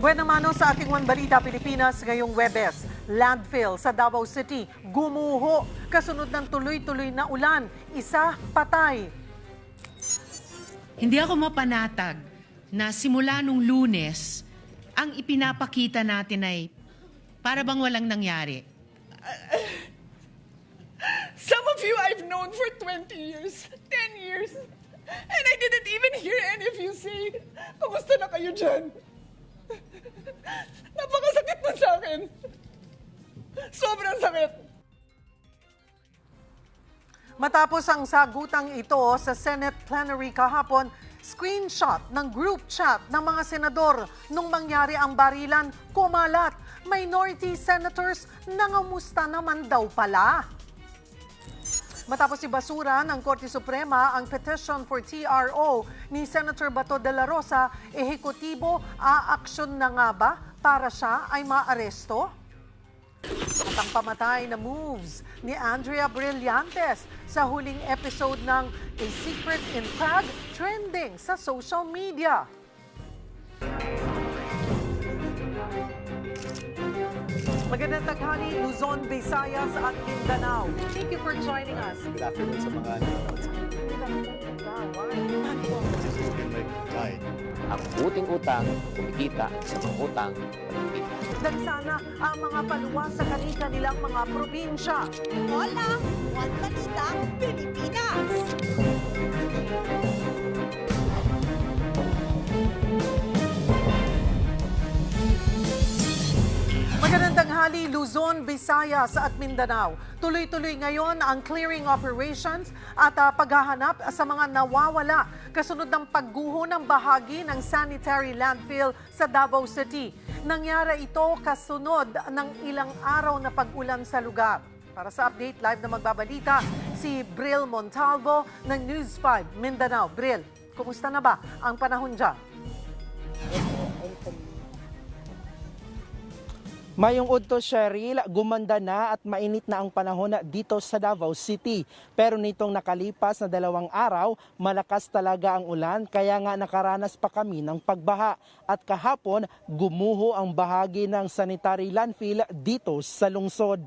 Buena mano sa ating One Balita Pilipinas ngayong Webes. Landfill sa Davao City, gumuho. Kasunod ng tuloy-tuloy na ulan, isa patay. Hindi ako mapanatag na simula nung Lunes, ang ipinapakita natin ay para bang walang nangyari. Some of you I've known for 20 years, 10 years, and I didn't even hear any of you say, "Kumusta na kayo dyan?" Napakasakit nun sa akin. Sobrang sakit. Matapos ang sagutang ito sa Senate plenary kahapon, screenshot ng group chat ng mga senador nung mangyari ang barilan, kumalat. Minority senators nangamusta naman daw pala. Matapos ibasura ng Korte Suprema ang petition for TRO ni Senator Bato de la Rosa, ehekutibo, aaksyon na nga ba para siya ay maaresto? At ang pamatay na moves ni Andrea Brillantes sa huling episode ng A Secret in Prague trending sa social media. Magandang taghali, Luzon, Visayas at Mindanao. Thank you for joining us. Good afternoon sa mga nanonood sa akin. Ang uting utang, kumikita, ang utang, kumikita. Nagsana ang mga paluwa sa kanilang mga probinsya. Hola! One Balita, Pilipinas! Magandang tanghali, Luzon, Visayas at Mindanao. Tuloy-tuloy ngayon ang clearing operations at paghahanap sa mga nawawala kasunod ng pagguho ng bahagi ng sanitary landfill sa Davao City. Nangyari ito kasunod ng ilang araw na pag-ulan sa lugar. Para sa update, live na magbabalita si Bril Montalvo ng News 5 Mindanao. Bril, kumusta na ba ang panahon dyan? Mayong udto, Cheryl, gumanda na at mainit na ang panahon dito sa Davao City. Pero nitong nakalipas na 2 araw, malakas talaga ang ulan kaya nga nakaranas pa kami ng pagbaha. At kahapon, gumuho ang bahagi ng sanitary landfill dito sa lungsod.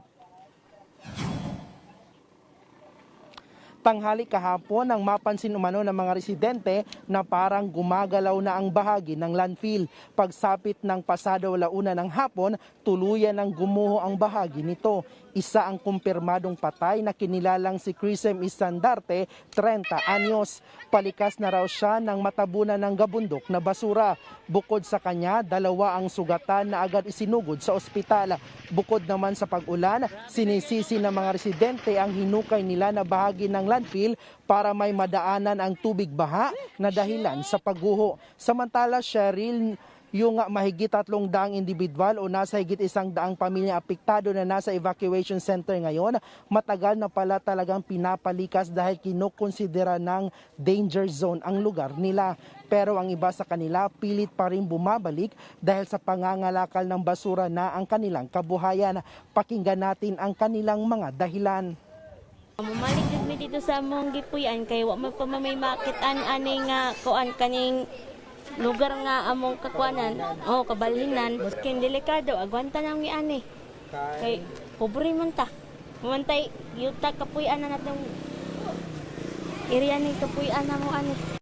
Tanghali kahapon ang mapansin umano ng mga residente na parang gumagalaw na ang bahagi ng landfill. Pagsapit ng pasado 1:00 ng hapon, tuluyan ng gumuho ang bahagi nito. Isa ang kumpirmadong patay na kinilalang si Crisem Isandarte, 30 anyos. Palikas na raw siya ng matabunan ng gabundok na basura. Bukod sa kanya, 2 ang sugatan na agad isinugod sa ospital. Bukod naman sa pag-ulan, sinisisi ng mga residente ang hinukay nila na bahagi ng landfill para may madaanan ang tubig baha na dahilan sa pagguho. Samantala, Cheryl, yung mahigit 300 individual o nasa higit 100 pamilya apektado na nasa evacuation center ngayon, matagal na pala talagang pinapalikas dahil kinukonsidera ng danger zone ang lugar nila. Pero ang iba sa kanila pilit pa rin bumabalik dahil sa pangangalakal ng basura na ang kanilang kabuhayan. Pakinggan natin ang kanilang mga dahilan. Mumalik jud mi dito sa among gipuy-an kay wa man pa may makit-an ani nga kuan kaning lugar nga among kakuanan o kabalhinan kin delikado agwanta nang mi ani kay pobre man ta mamantay yuta kapuy-an na natong area ni kapuy-an na mo ani.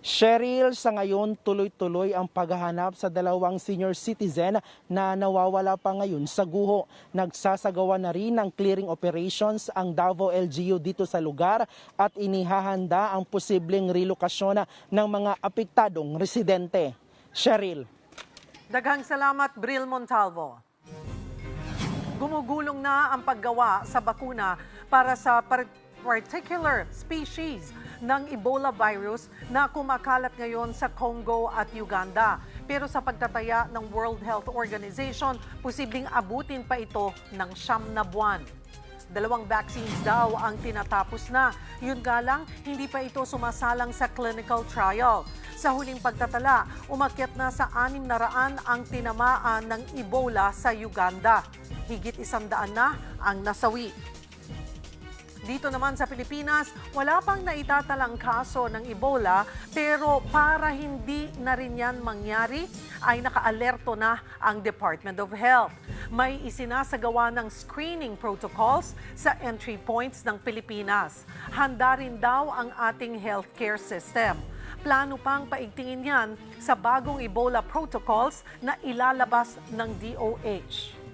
Cheryl, sa ngayon tuloy-tuloy ang paghahanap sa 2 senior citizen na nawawala pa ngayon sa guho. Nagsasagawa na rin ng clearing operations ang Davao LGU dito sa lugar at inihahanda ang posibleng relokasyon ng mga apektadong residente. Cheryl. Daghang salamat, Bril Montalvo. Gumugulong na ang paggawa sa bakuna para sa particular species ng Ebola virus na kumakalat ngayon sa Congo at Uganda. Pero sa pagtataya ng World Health Organization, posibleng abutin pa ito ng 9 na buwan. 2 vaccines daw ang tinatapos na. Yun nga lang, hindi pa ito sumasalang sa clinical trial. Sa huling pagtatala, umakyat na sa 600 ang tinamaan ng Ebola sa Uganda. Higit 100 na ang nasawi. Dito naman sa Pilipinas, wala pang naitatalang kaso ng Ebola pero para hindi na rin yan mangyari ay nakaalerto na ang Department of Health. May isinasagawa ng screening protocols sa entry points ng Pilipinas. Handa rin daw ang ating healthcare system. Plano pang paigtingin yan sa bagong Ebola protocols na ilalabas ng DOH.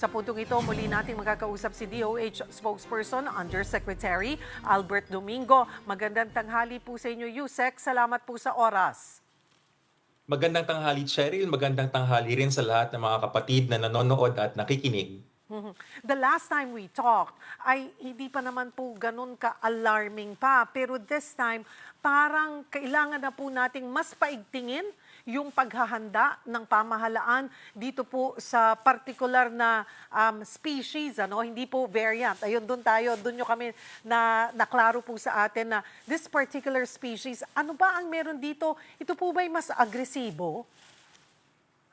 Sa puntong ito, muli nating makakausap si DOH spokesperson Undersecretary Albert Domingo. Magandang tanghali po sa inyo, Yusek. Salamat po sa oras. Magandang tanghali, Cheryl. Magandang tanghali rin sa lahat ng mga kapatid na nanonood at nakikinig. The last time we talked ay hindi pa naman po ganun ka-alarming pa. Pero this time, parang kailangan na po nating mas paigtingin yung paghahanda ng pamahalaan dito po sa particular na species, hindi po variant. Ayun, doon nyo kami naklaro po sa atin na this particular species, ano ba ang meron dito? Ito po ba'y mas agresibo?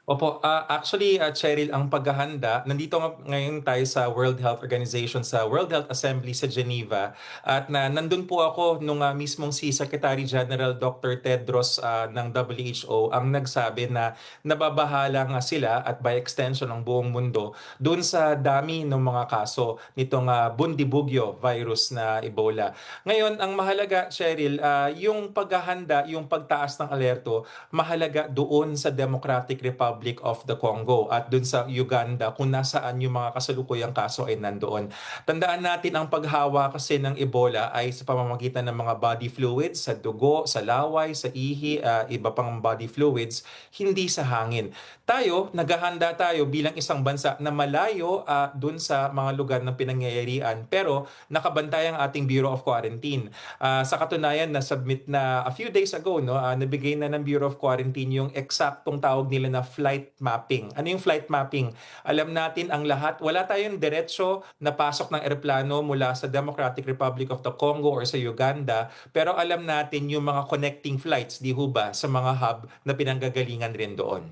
Opo, actually, Cheryl, ang paghahanda, nandito ngayon tayo sa World Health Organization, sa World Health Assembly sa Geneva, at nandun po ako nung mismong si Secretary General Dr. Tedros ng WHO ang nagsabi na nababahala nga sila at by extension ang buong mundo doon sa dami ng mga kaso nitong Bundibugyo virus na Ebola. Ngayon, ang mahalaga, Cheryl, yung paghahanda, yung pagtaas ng alerto, mahalaga doon sa Democratic Republic of the Congo at dun sa Uganda kung nasaan yung mga kasalukuyang kaso ay nandoon. Tandaan natin ang paghawa kasi ng Ebola ay sa pamamagitan ng mga body fluids, sa dugo, sa laway, sa ihi, iba pang body fluids, hindi sa hangin. Tayo, naghahanda tayo bilang isang bansa na malayo dun sa mga lugar ng pinangyayarian pero nakabantay ang ating Bureau of Quarantine. Sa katunayan, na-submit na a few days ago, nabigay na ng Bureau of Quarantine yung eksaktong tawag nila na flight mapping. Ano yung flight mapping? Alam natin ang lahat, wala tayong diretso na pasok ng eroplano mula sa Democratic Republic of the Congo or sa Uganda, pero alam natin yung mga connecting flights, di ho ba, sa mga hub na pinanggagalingan rin doon.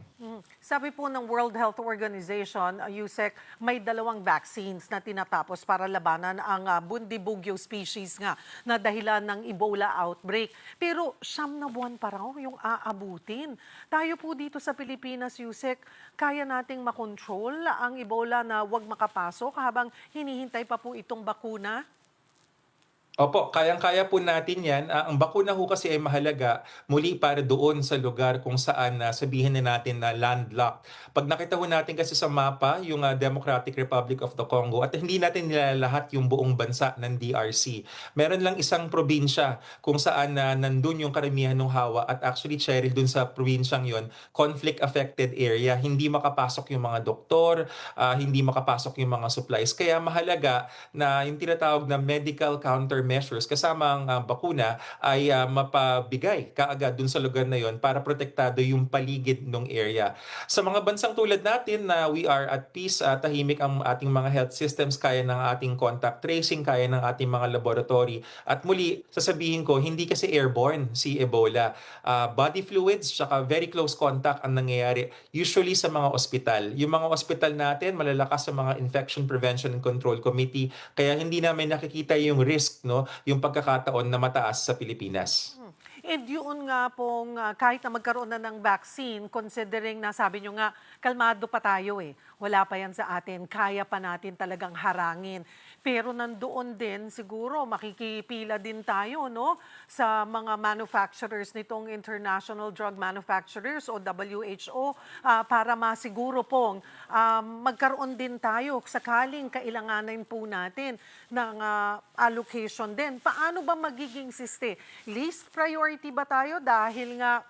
Sabi po ng World Health Organization, Yusek, may 2 vaccines na tinatapos para labanan ang Bundibugyo species nga na dahilan ng Ebola outbreak. Pero 9 na buwan pa raw yung aabutin. Tayo po dito sa Pilipinas, Yusek, kaya nating makontrol ang Ebola na wag makapasok habang hinihintay pa po itong bakuna? Opo, kayang-kaya po natin yan. Ang bakuna ho kasi ay mahalaga muli para doon sa lugar kung saan sabihin na natin na landlocked. Pag nakita ho natin kasi sa mapa yung Democratic Republic of the Congo at hindi natin nilalahat yung buong bansa ng DRC. Meron lang isang probinsya kung saan nandun yung karamihan ng hawa at actually, Cheryl, dun sa probinsyang yon conflict-affected area. Hindi makapasok yung mga doktor, hindi makapasok yung mga supplies. Kaya mahalaga na yung tinatawag na medical countermeasures kasama ang bakuna ay mapabigay kaagad dun sa lugar na yon para protektado yung paligid ng area. Sa mga bansang tulad natin na we are at peace, tahimik ang ating mga health systems, kaya ng ating contact tracing, kaya ng ating mga laboratory. At muli, sasabihin ko, hindi kasi airborne si Ebola. Body fluids, saka very close contact ang nangyayari usually sa mga ospital. Yung mga ospital natin, malalakas sa mga Infection Prevention and Control Committee, kaya hindi namin nakikita yung risk, yung pagkakataon na mataas sa Pilipinas. And yun nga pong kahit na magkaroon na ng vaccine, considering na sabi nyo nga, kalmado pa tayo Wala pa yan sa atin, kaya pa natin talagang harangin. Pero nandoon din siguro makikipila din tayo sa mga manufacturers nitong International Drug Manufacturers o WHO para masiguro pong magkaroon din tayo sakaling kailanganin po natin ng allocation din. Paano ba magiging least priority ba tayo dahil nga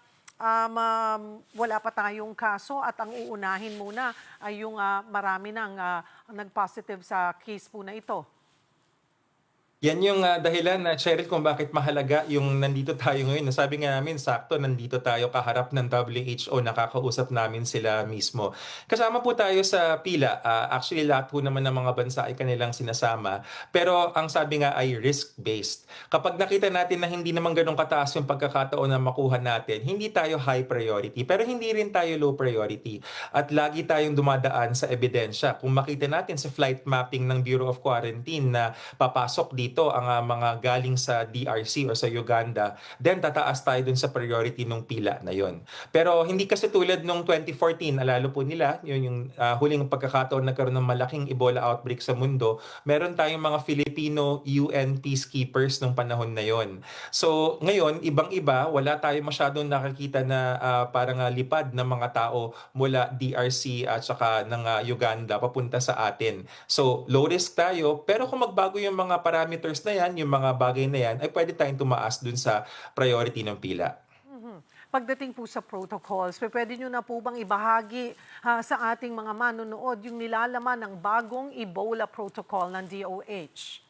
wala pa tayong kaso at ang uunahin muna ay yung marami nang nag-positive sa case po na ito? Yan yung dahilan na Cheryl kung bakit mahalaga yung nandito tayo ngayon. Nasabi nga namin, sakto nandito tayo kaharap ng WHO, nakakausap namin sila mismo. Kasama po tayo sa pila. Actually, lahat po naman ng mga bansa ay kanilang sinasama. Pero ang sabi nga ay risk-based. Kapag nakita natin na hindi naman ganun kataas yung pagkakataon na makuha natin, hindi tayo high priority, pero hindi rin tayo low priority. At lagi tayong dumadaan sa ebidensya. Kung makita natin sa flight mapping ng Bureau of Quarantine na papasok dito ang mga galing sa DRC o sa Uganda, then tataas tayo dun sa priority nung pila na yon. Pero hindi kasi tulad nung 2014, alalo po nila, yun yung huling pagkakataon nagkaroon ng malaking Ebola outbreak sa mundo, meron tayong mga Filipino UN peacekeepers nung panahon na yon. So ngayon, ibang-iba, wala tayo masyadong nakakita na parang lipad ng mga tao mula DRC at saka ng Uganda papunta sa atin. So low risk tayo, pero kung magbago yung mga parameters na yan, yung mga bagay na yan, ay pwede tayong tumaas dun sa priority ng pila. Pagdating po sa protocols, pwede nyo na po bang ibahagi sa ating mga manonood yung nilalaman ng bagong Ebola protocol ng DOH?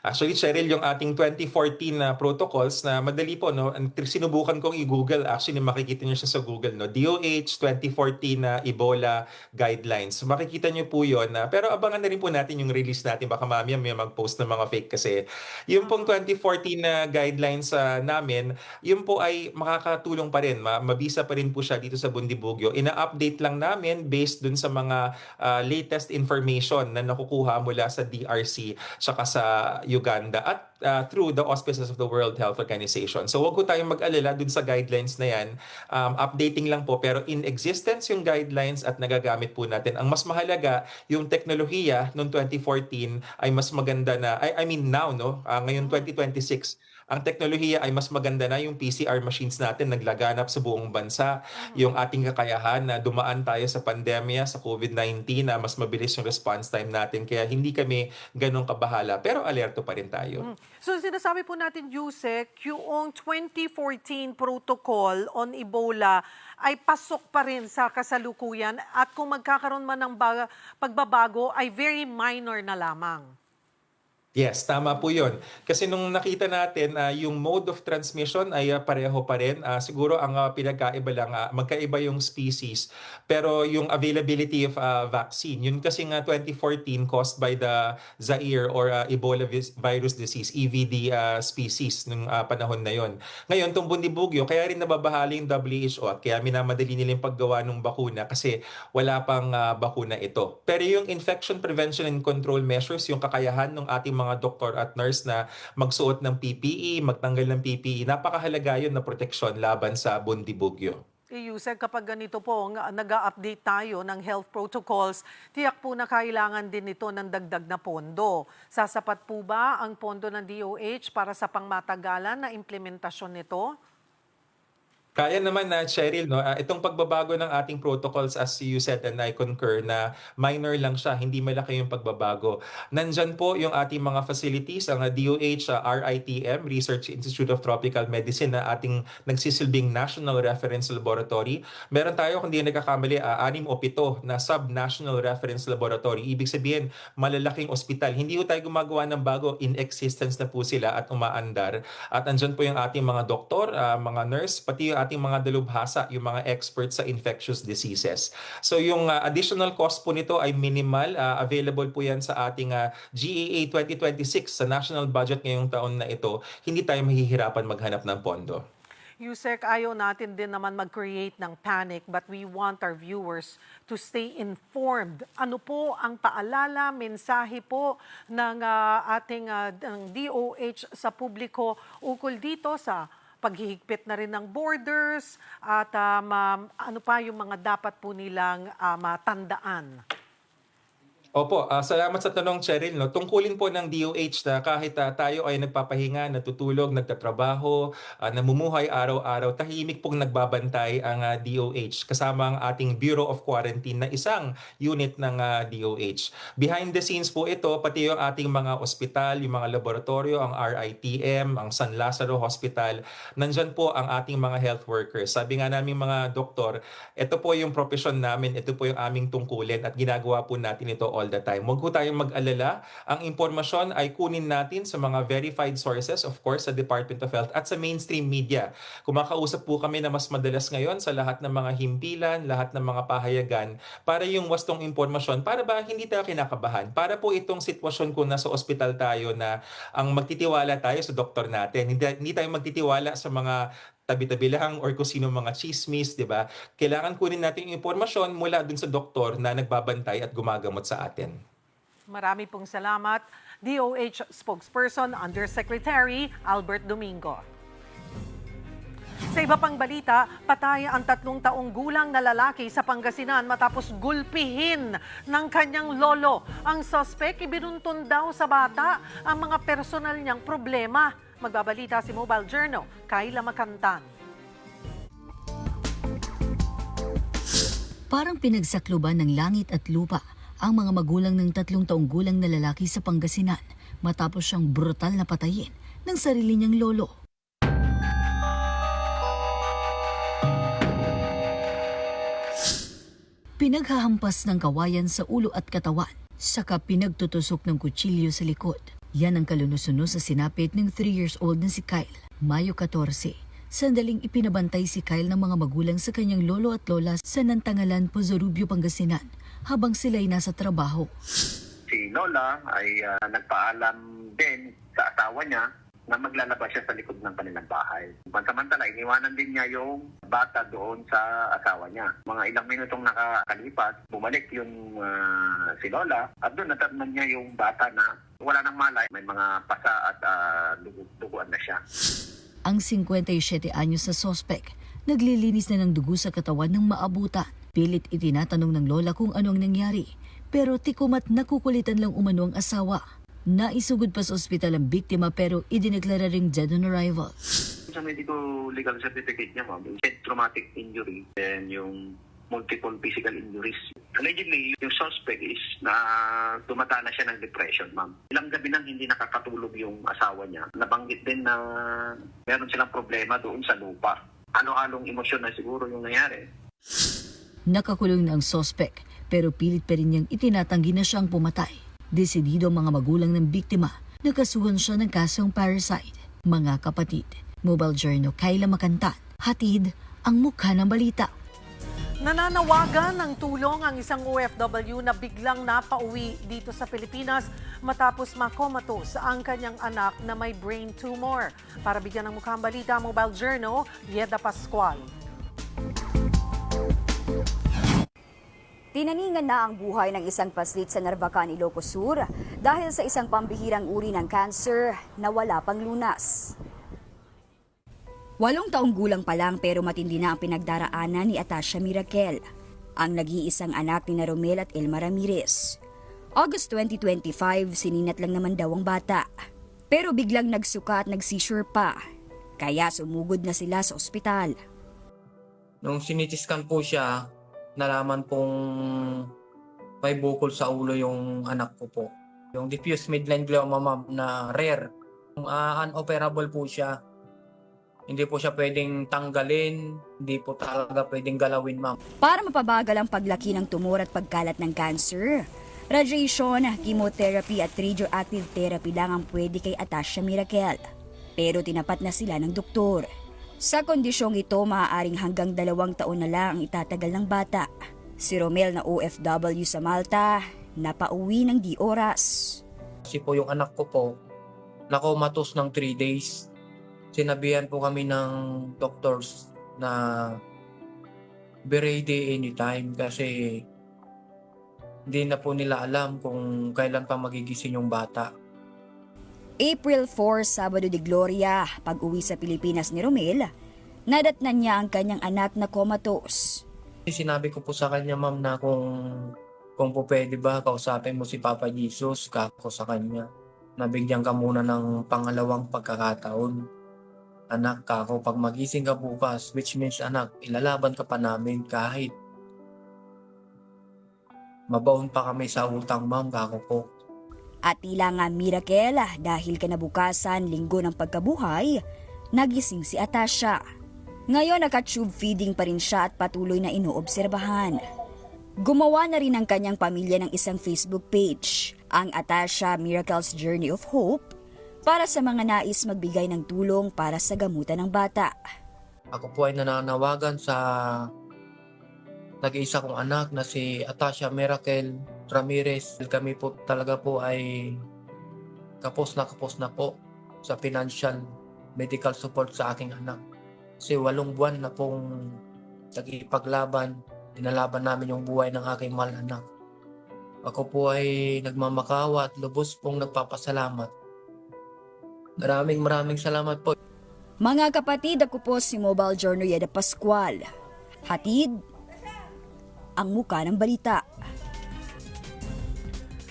Actually, Cheryl, yung ating 2014 na protocols na madali po, no? Sinubukan kong i-Google, actually makikita niyo siya sa Google, no? DOH 2014 na Ebola guidelines. Makikita niyo po 'yon, pero abangan na rin po natin yung release natin, baka mamaya may mag-post ng mga fake kasi. Yung pong 2014 na guidelines namin, yun po ay makakatulong pa rin, mabisa pa rin po siya dito sa Bundibugyo. Ina-update lang namin based dun sa mga latest information na nakukuha mula sa DRC saka sa Uganda at through the auspices of the World Health Organization. So wag ko tayong mag-alala dun sa guidelines na yan. Updating lang po, pero in existence yung guidelines at nagagamit po natin. Ang mas mahalaga, yung teknolohiya noong 2014 ay mas maganda na, I mean now, no? Ngayon 2026, ang teknolohiya ay mas maganda na, yung PCR machines natin naglaganap sa buong bansa. Yung ating kakayahan na dumaan tayo sa pandemya, sa COVID-19, na mas mabilis yung response time natin. Kaya hindi kami ganun kabahala. Pero alerto pa rin tayo. So sinasabi po natin, Yusek, yung 2014 protocol on Ebola ay pasok pa rin sa kasalukuyan at kung magkakaroon man ng pagbabago ay very minor na lamang. Yes, tama po yun. Kasi nung nakita natin, yung mode of transmission ay pareho pa rin. Siguro ang pinagkaiba lang, magkaiba yung species. Pero yung availability of vaccine, yun kasi nga 2014 caused by the Zaire or Ebola virus disease, EVD species nung panahon na yon. Ngayon, itong Bundibugyo, kaya rin nababahali yung WHO at kaya minamadali nila yung paggawa ng bakuna kasi wala pang bakuna ito. Pero yung infection prevention and control measures, yung kakayahan ng ating mga doktor at nurse na magsuot ng PPE, magtanggal ng PPE, napakahalaga yun na proteksyon laban sa Bundibugyo. Yusek, kapag ganito po, nag-update tayo ng health protocols, tiyak po na kailangan din ito ng dagdag na pondo. Sasapat po ba ang pondo ng DOH para sa pangmatagalan na implementasyon nito? Kaya naman na Cheryl, no, itong pagbabago ng ating protocols, as you said and I concur, na minor lang siya, hindi malaki yung pagbabago. Nandyan po yung ating mga facilities, ang DOH RITM, Research Institute of Tropical Medicine, na ating nagsisilbing National Reference Laboratory. Meron tayo, kung di nagkakamali, 6 o 7 na Sub-National Reference Laboratory. Ibig sabihin, malalaking ospital. Hindi po tayo gumagawa ng bago, in existence na po sila at umaandar. At andyan po yung ating mga doktor, mga nurse, pati yung ating mga dalubhasa, yung mga experts sa infectious diseases. So yung additional cost po nito ay minimal. Available po yan sa ating GAA 2026 sa national budget ngayong taon na ito. Hindi tayo mahihirapan maghanap ng pondo. Yusek, ayaw natin din naman mag-create ng panic but we want our viewers to stay informed. Ano po ang paalala, mensahe po ng ating ng DOH sa publiko ukol dito sa paghihigpit na rin ng borders at ano pa yung mga dapat po nilang matandaan? Opo, salamat sa tanong, Cheryl. No? Tungkulin po ng DOH na kahit tayo ay nagpapahinga, natutulog, nagtatrabaho, namumuhay araw-araw, tahimik pong nagbabantay ang DOH kasama ang ating Bureau of Quarantine na isang unit ng DOH. Behind the scenes po ito, pati yung ating mga ospital, yung mga laboratorio, ang RITM, ang San Lazaro Hospital, nandyan po ang ating mga health workers. Sabi nga namin mga doktor, ito po yung profession namin, ito po yung aming tungkulin at ginagawa po natin ito all the time. Huwag po tayong mag-alala. Ang impormasyon ay kunin natin sa mga verified sources, of course, sa Department of Health at sa mainstream media. Kumakausap po kami na mas madalas ngayon sa lahat ng mga himpilan, lahat ng mga pahayagan, para yung wastong impormasyon, para ba hindi tayo kinakabahan? Para po itong sitwasyon kung nasa ospital tayo na ang magtitiwala tayo sa doktor natin. Hindi tayo magtitiwala sa mga tabi-tabi lang or kung sino mga chismis, di ba? Kailangan kunin natin yung impormasyon mula dun sa doktor na nagbabantay at gumagamot sa atin. Marami pong salamat, DOH spokesperson Undersecretary Albert Domingo. Sa iba pang balita, patay ang 3 taong gulang na lalaki sa Pangasinan matapos gulpihin ng kanyang lolo. Ang suspect ibinuntun daw sa bata ang mga personal niyang problema. Magbabalita si Mobile Journal, Kayla Makantan. Parang pinagsakluban ng langit at lupa ang mga magulang ng 3 taong gulang na lalaki sa Pangasinan matapos siyang brutal na patayin ng sarili niyang lolo. Pinaghahampas ng kawayan sa ulo at katawan, saka pinagtutusok ng kutsilyo sa likod. Yan ang kalunusuno sa sinapit ng 3 years old na si Kyle, Mayo 14. Sandaling ipinabantay si Kyle ng mga magulang sa kanyang lolo at lola sa Nantangalan, Pozorubio, Pangasinan habang sila'y nasa trabaho. Si Lola ay nagpaalam din sa asawa niya na maglalabas siya sa likod ng kanilang bahay. Pansamantala, iniwanan din niya yung bata doon sa asawa niya. Mga ilang minutong nakakalipas, bumalik yung si Lola at doon natatnan niya yung bata na wala nang malay. May mga pasa at duguan na siya. Ang 57 anyos na sospek, naglilinis na ng dugo sa katawan ng maabutan. Pilit itinatanong ng lola kung ano ang nangyari, pero tikumat nakukulitan lang umano ang asawa. Naisugod pa sa ospital ang biktima pero idineklara ring dead on arrival. Sa medical legal certificate niya, ma'am, head traumatic injury and yung multiple physical injuries. Allegedly, yung suspect is na dumadana siya ng depression, ma'am. Ilang gabi nang hindi nakakatulog yung asawa niya. Nabanggit din na meron silang problema doon sa lupa. Ano-halong emosyon na siguro yung nangyari. Nakakulong na ang sospek pero pilit pa rin niyang itinatanggi na siyang pumatay. Desidido ang mga magulang ng biktima na kasuhan siya ng kasong parricide. Mga kapatid, Mobile Journal, Kayla Makantan, hatid ang mukha ng balita. Nananawagan ng tulong ang isang OFW na biglang napauwi dito sa Pilipinas matapos makomatos ang kanyang anak na may brain tumor. Para bigyan ng mukhang balita, Mobile Journal, Yeda Pascual. Tinaningan na ang buhay ng isang paslit sa Narvacan, Ilocos Sur dahil sa isang pambihirang uri ng cancer na wala pang lunas. 8 taong gulang pa lang pero matindi na ang pinagdaraanan ni Atasha Mirakel, ang nag-iisang anak ni Romel at Elma Ramirez. August 2025, sininat lang naman daw ang bata. Pero biglang nagsuka at nag-seizure pa, kaya sumugod na sila sa ospital. Nung sinitiskan po siya, nalaman pong may bukol sa ulo yung anak ko po. Yung diffuse midline glioma, ma'am, na rare. Unoperable po siya. Hindi po siya pwedeng tanggalin, hindi po talaga pwedeng galawin, ma'am. Para mapabagal ang paglaki ng tumor at pagkalat ng cancer, radiation, chemotherapy at radioactive therapy lang ang pwede kay Atasha Mirakel. Pero tinapat na sila ng doktor. Sa kondisyong ito, maaaring hanggang 2 taon na lang ang itatagal ng bata. Si Romel na OFW sa Malta, napauwi ng di oras. Kasi po yung anak ko po, nakomatos ng 3 days. Sinabihan po kami ng doctors na be ready anytime kasi hindi na po nila alam kung kailan pa magigising yung bata. April 4, Sabado de Gloria, pag-uwi sa Pilipinas ni Romel, nadatnan niya ang kanyang anak na comatose. Sinabi ko po sa kanya, ma'am, na kung po pwede ba, kausapin mo si Papa Jesus, kako sa kanya. Nabigyan ka muna ng pangalawang pagkakataon. Anak, kako, pag magising ka bukas, which means, anak, ilalaban ka pa namin kahit mabaon pa kami sa utang, ma'am, kako po. At tila nga miracle dahil kinabukasan linggo ng pagkabuhay, nagising si Atasha. Ngayon naka-tube feeding pa rin siya at patuloy na inoobserbahan. Gumawa na rin ang kanyang pamilya ng isang Facebook page, ang Atasha Miracles Journey of Hope, para sa mga nais magbigay ng tulong para sa gamutan ng bata. Ako po ay nananawagan sa nag-iisa kong anak na si Atasha Miracle Ramirez. Kami po talaga po ay kapos na po sa financial medical support sa aking anak. Kasi 8 buwan na pong nag-ipaglaban, dinalaban namin yung buhay ng aking mahal anak. Ako po ay nagmamakawa at lubos pong nagpapasalamat. Maraming salamat po. Mga kapatid, ako po si Mobile Journal Yeda Pascual. Hatid ang muka ng balita.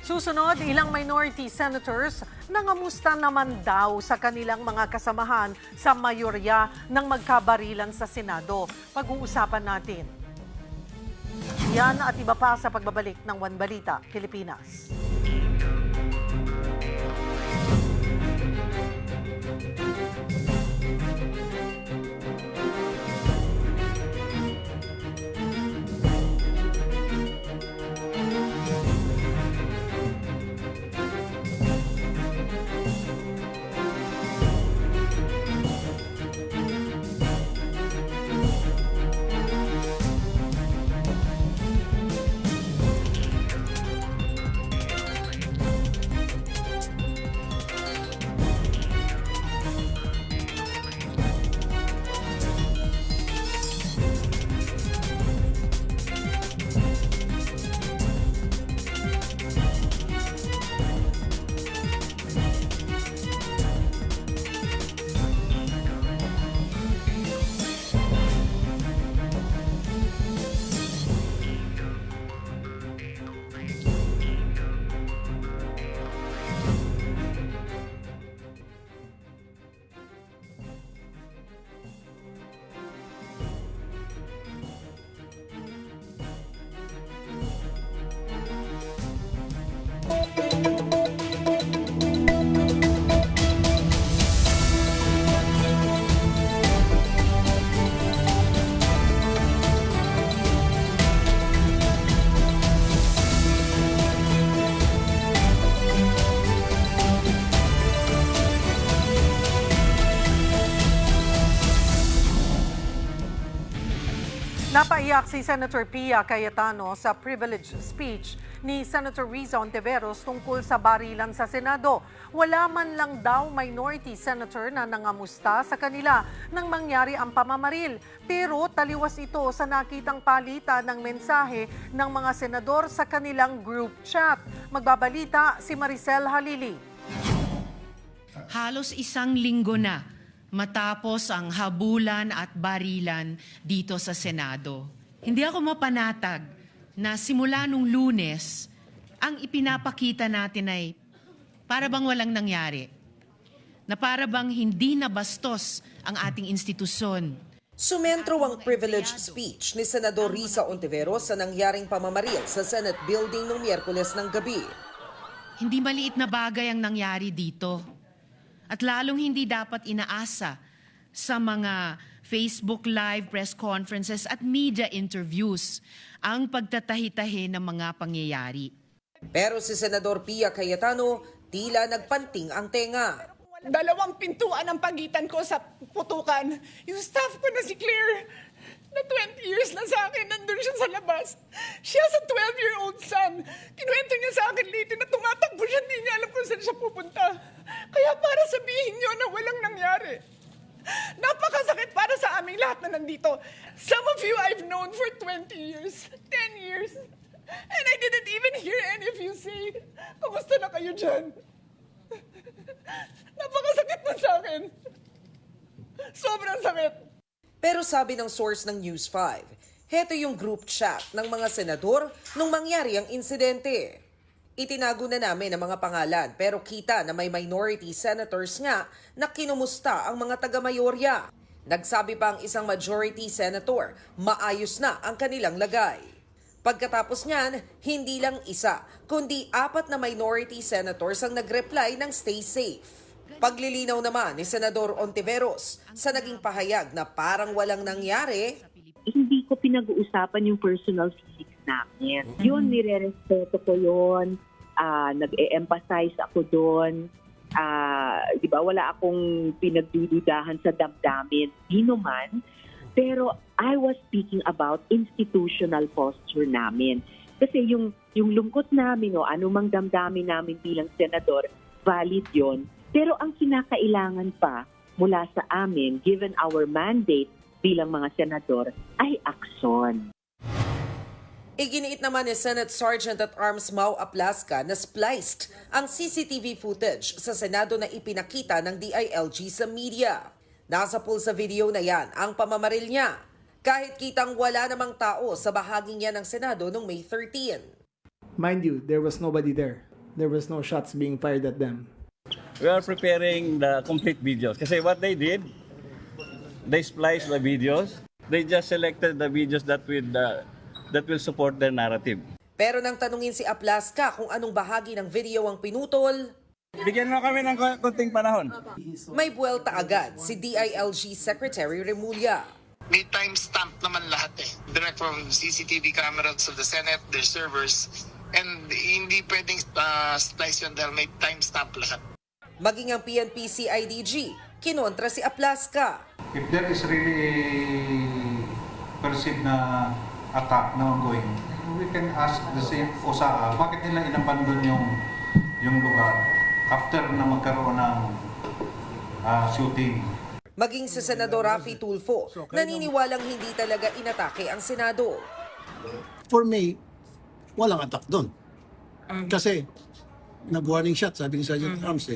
Susunod, ilang minority senators nangamusta naman daw sa kanilang mga kasamahan sa mayorya ng magkabarilan sa Senado. Pag-uusapan natin. Yan at iba pa sa pagbabalik ng One Balita, Pilipinas. Napaiyak si Senator Pia Cayetano sa privilege speech ni Senator Riza Ontiveros tungkol sa barilan sa Senado. Wala man lang daw minority senator na nangamusta sa kanila nang mangyari ang pamamaril. Pero taliwas ito sa nakitang palitan ng mensahe ng mga senador sa kanilang group chat. Magbabalita si Maricel Halili. Halos 1 linggo na matapos ang habulan at barilan dito sa Senado. Hindi ako mapanatag na simula nung Lunes, ang ipinapakita natin ay para bang walang nangyari. Na para bang hindi nabastos ang ating institusyon. Sumentro ang privilege speech ni Senador Riza Ontiveros sa nangyaring pamamaril sa Senate building noong Miyerkules ng gabi. Hindi maliit na bagay ang nangyari dito. At lalong hindi dapat inaasa sa mga Facebook Live press conferences at media interviews ang pagtatahi-tahi ng mga pangyayari. Pero si Senador Pia Cayetano tila nagpanting ang tenga. 2 pintuan ang pagitan ko sa putukan. Yung staff ko na si Claire, na 20 years na sa akin, nandun siya sa labas. She has a 12-year-old son. Kinuwento niya sa akin late na tumatakbo siya, hindi niya alam kung saan siya pupunta. Kaya para sabihin niyo na walang nangyari. Napakasakit para sa aming lahat na nandito. Some of you I've known for 20 years, 10 years. And I didn't even hear any of you say, kumusta na kayo dyan? Napakasakit na sa akin. Sobrang sakit. Pero sabi ng source ng News 5, heto yung group chat ng mga senador nung mangyari ang insidente. Itinago na namin ang mga pangalan pero kita na may minority senators nga na kinumusta ang mga taga-mayorya. Nagsabi pa ang isang majority senator, maayos na ang kanilang lagay. Pagkatapos niyan, hindi lang isa, kundi 4 na minority senators ang nag-reply ng stay safe. Paglilinaw naman ni Senador Ontiveros sa naging pahayag na parang walang nangyari. Hindi ko pinag-uusapan yung personal feelings namin. Yun, nire-respeto ko yun. Nag-e-emphasize ako doon. Di ba, wala akong pinagdududahan sa damdamin. Di man. Pero I was speaking about institutional posture namin. Kasi yung lungkot namin o anumang damdamin namin bilang senador, valid yon. Pero ang kinakailangan pa mula sa amin, given our mandate bilang mga senador, ay aksyon. Iginiit naman ni Senate Sergeant at Arms Mau Aplaska na spliced ang CCTV footage sa Senado na ipinakita ng DILG sa media. Nasa pool sa video na yan ang pamamaril niya. Kahit kitang wala namang tao sa bahaging yan ng Senado noong May 13. Mind you, there was nobody there. There was no shots being fired at them. We are preparing the complete videos. Kasi what they did, they spliced the videos. They just selected the videos that will support their narrative. Pero nang tanungin si Aplaska kung anong bahagi ng video ang pinutol, bigyan mo kami ng konting panahon. may buwelta agad si DILG Secretary Remulla. May timestamp naman lahat direct from CCTV cameras of the Senate, their servers, and hindi pwedeng splice yun dahil may timestamp lahat. Maging ang PNP-CIDG, kinontra si Aplaska. If there is really a perceived na attack na ongoing, we can ask the same OSAA, bakit nila inabandon yung lugar after na magkaroon ng shooting? Maging si Senador Raffy Tulfo, naniniwalang hindi talaga inatake ang Senado. For me, walang attack doon. Kasi, nag-warning shot, sabi ni Sergeant Arms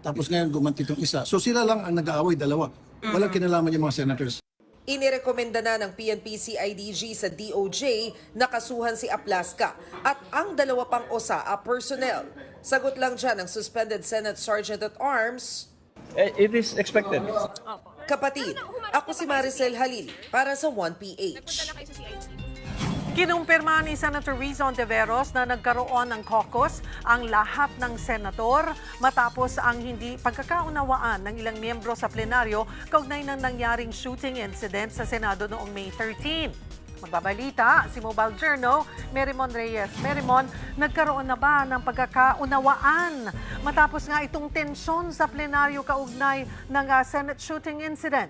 Tapos ngayon, gumanti itong isa. So sila lang ang nag-aaway, dalawa. Walang kinalaman yung mga senators. Inirekomenda na ng PNP-CIDG sa DOJ na kasuhan si Aplaska at ang dalawa pang OSAA personnel. Sagot lang dyan ng suspended Senate Sergeant at Arms, It is expected. kapatid, ako si Maricel Halil para sa 1PH. Kinumpirma ni Senator Riza Ontiveros na nagkaroon ng caucus ang lahat ng senador matapos ang hindi pagkakaunawaan ng ilang miyembro sa plenaryo kaugnay ng nangyaring shooting incident sa Senado noong May 13. Magbabalita si Mobile Journal, Merimon Reyes. Merimon, nagkaroon na ba ng pagkakaunawaan matapos nga itong tensyon sa plenaryo kaugnay ng Senate shooting incident?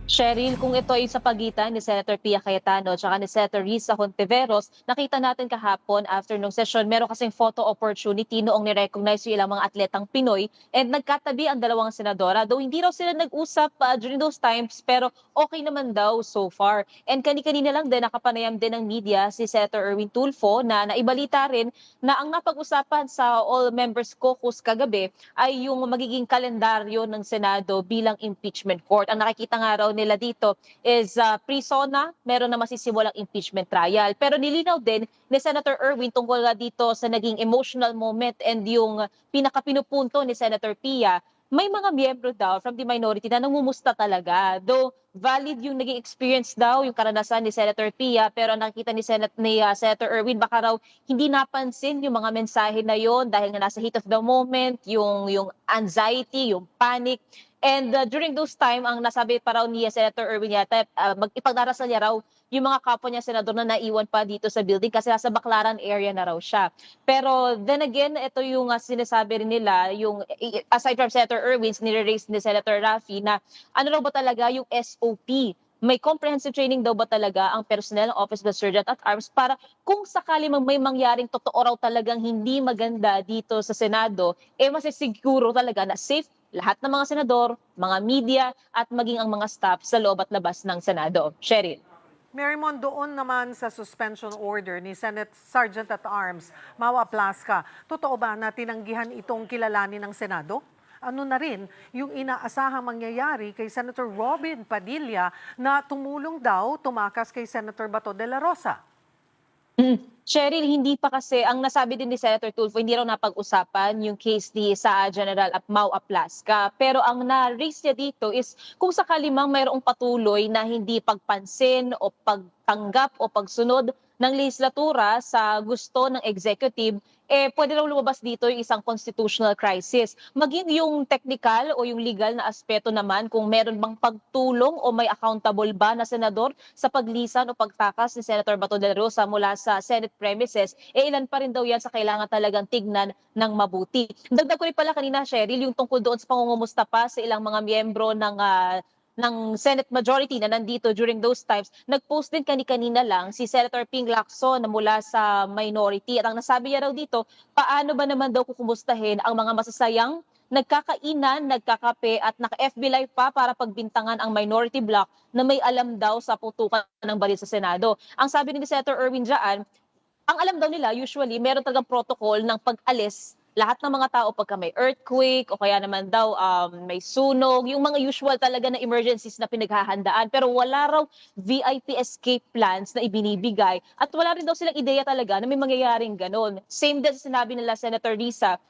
Cheryl, kung ito ay sa pagitan ni Senator Pia Cayetano at ni Senator Riza Ontiveros, nakita natin kahapon after nung session, meron kasing photo opportunity noong nirecognize yung ilang mga atletang Pinoy and nagkatabi ang dalawang senadora. Though hindi raw sila nag-usap during those times, pero okay naman daw so far. And kani-kanina lang din nakapanayam din ng media si Senator Erwin Tulfo na naibalita rin na ang napag-usapan sa All Members Caucus kagabi ay yung magiging kalendaryo ng Senado bilang impeachment court. Ang nakikita nga raw nila dito is pre-SONA, meron na masisimulang impeachment trial. Pero nilinaw din ni Senator Erwin tungkol nga dito sa naging emotional moment and yung pinakapinupunto ni Senator Pia, may mga miyembro daw from the minority na nangumusta talaga. Though valid yung naging experience daw, yung karanasan ni Senator Pia, pero nakita ni Senator Erwin, baka raw hindi napansin yung mga mensahe na yon dahil nga nasa heat of the moment, yung anxiety, yung panic. And during those time, ang nasabi pa raw ni Senator Erwin yata, ipagdarasal niya raw yung mga kapwa niya senador na naiwan pa dito sa building kasi nasa Baclaran area na raw siya. Pero then again, ito yung sinasabi rin nila, yung aside from Senator Erwin, nire-raise ni Senator Raffy na ano raw ba talaga yung SOP? May comprehensive training daw ba talaga ang personnel ng Office of the Sergeant at Arms para kung sakali may mangyaring totoo raw talagang hindi maganda dito sa Senado, masisiguro talaga na safe lahat ng mga senador, mga media, at maging ang mga staff sa loob at labas ng Senado. Cheryl. Merimon, doon naman sa suspension order ni Senate Sergeant at Arms, Mau Aplaska, totoo ba na tinanggihan itong kilalanin ng Senado? Ano na rin yung inaasahang mangyayari kay Senator Robin Padilla na tumulong daw tumakas kay Senator Bato de la Rosa? Cheryl, hindi pa kasi, ang nasabi din ni Senator Tulfo, hindi raw napag-usapan yung case ni sa General Mau Aplaska. Pero ang na-raise niya dito is kung sakali mang mayroong patuloy na hindi pagpansin o pagtanggap o pagsunod ng legislatura sa gusto ng executive, pwede raw lumabas dito yung isang constitutional crisis. Maging yung technical o yung legal na aspeto naman, kung meron bang pagtulong o may accountable ba na senador sa paglisan o pagtakas ni Senator Bato de la Rosa mula sa Senate premises, ilan pa rin daw yan sa kailangan talagang tignan ng mabuti. Dagdag ko rin pala kanina, Cheryl, yung tungkol doon sa pangungumusta pa sa ilang mga miyembro ng Senate majority na nandito during those times. Nag-post din kanina lang si Senator Ping Lacson na mula sa minority. At ang nasabi niya raw dito, paano ba naman daw kukumustahin ang mga masasayang nagkakainan, nagkakape at naka-FB Live pa para pagbintangan ang minority bloc na may alam daw sa putukan ng baril sa Senado. Ang sabi ni Senator Erwin dyan, ang alam daw nila, usually, meron talagang protocol ng pag-alis lahat ng mga tao pagka may earthquake o kaya naman daw may sunog, yung mga usual talaga na emergencies na pinaghahandaan. Pero wala raw VIP escape plans na ibinibigay at wala rin daw silang ideya talaga na may mangyayaring ganon. Same din sa sinabi nila Senator Risa,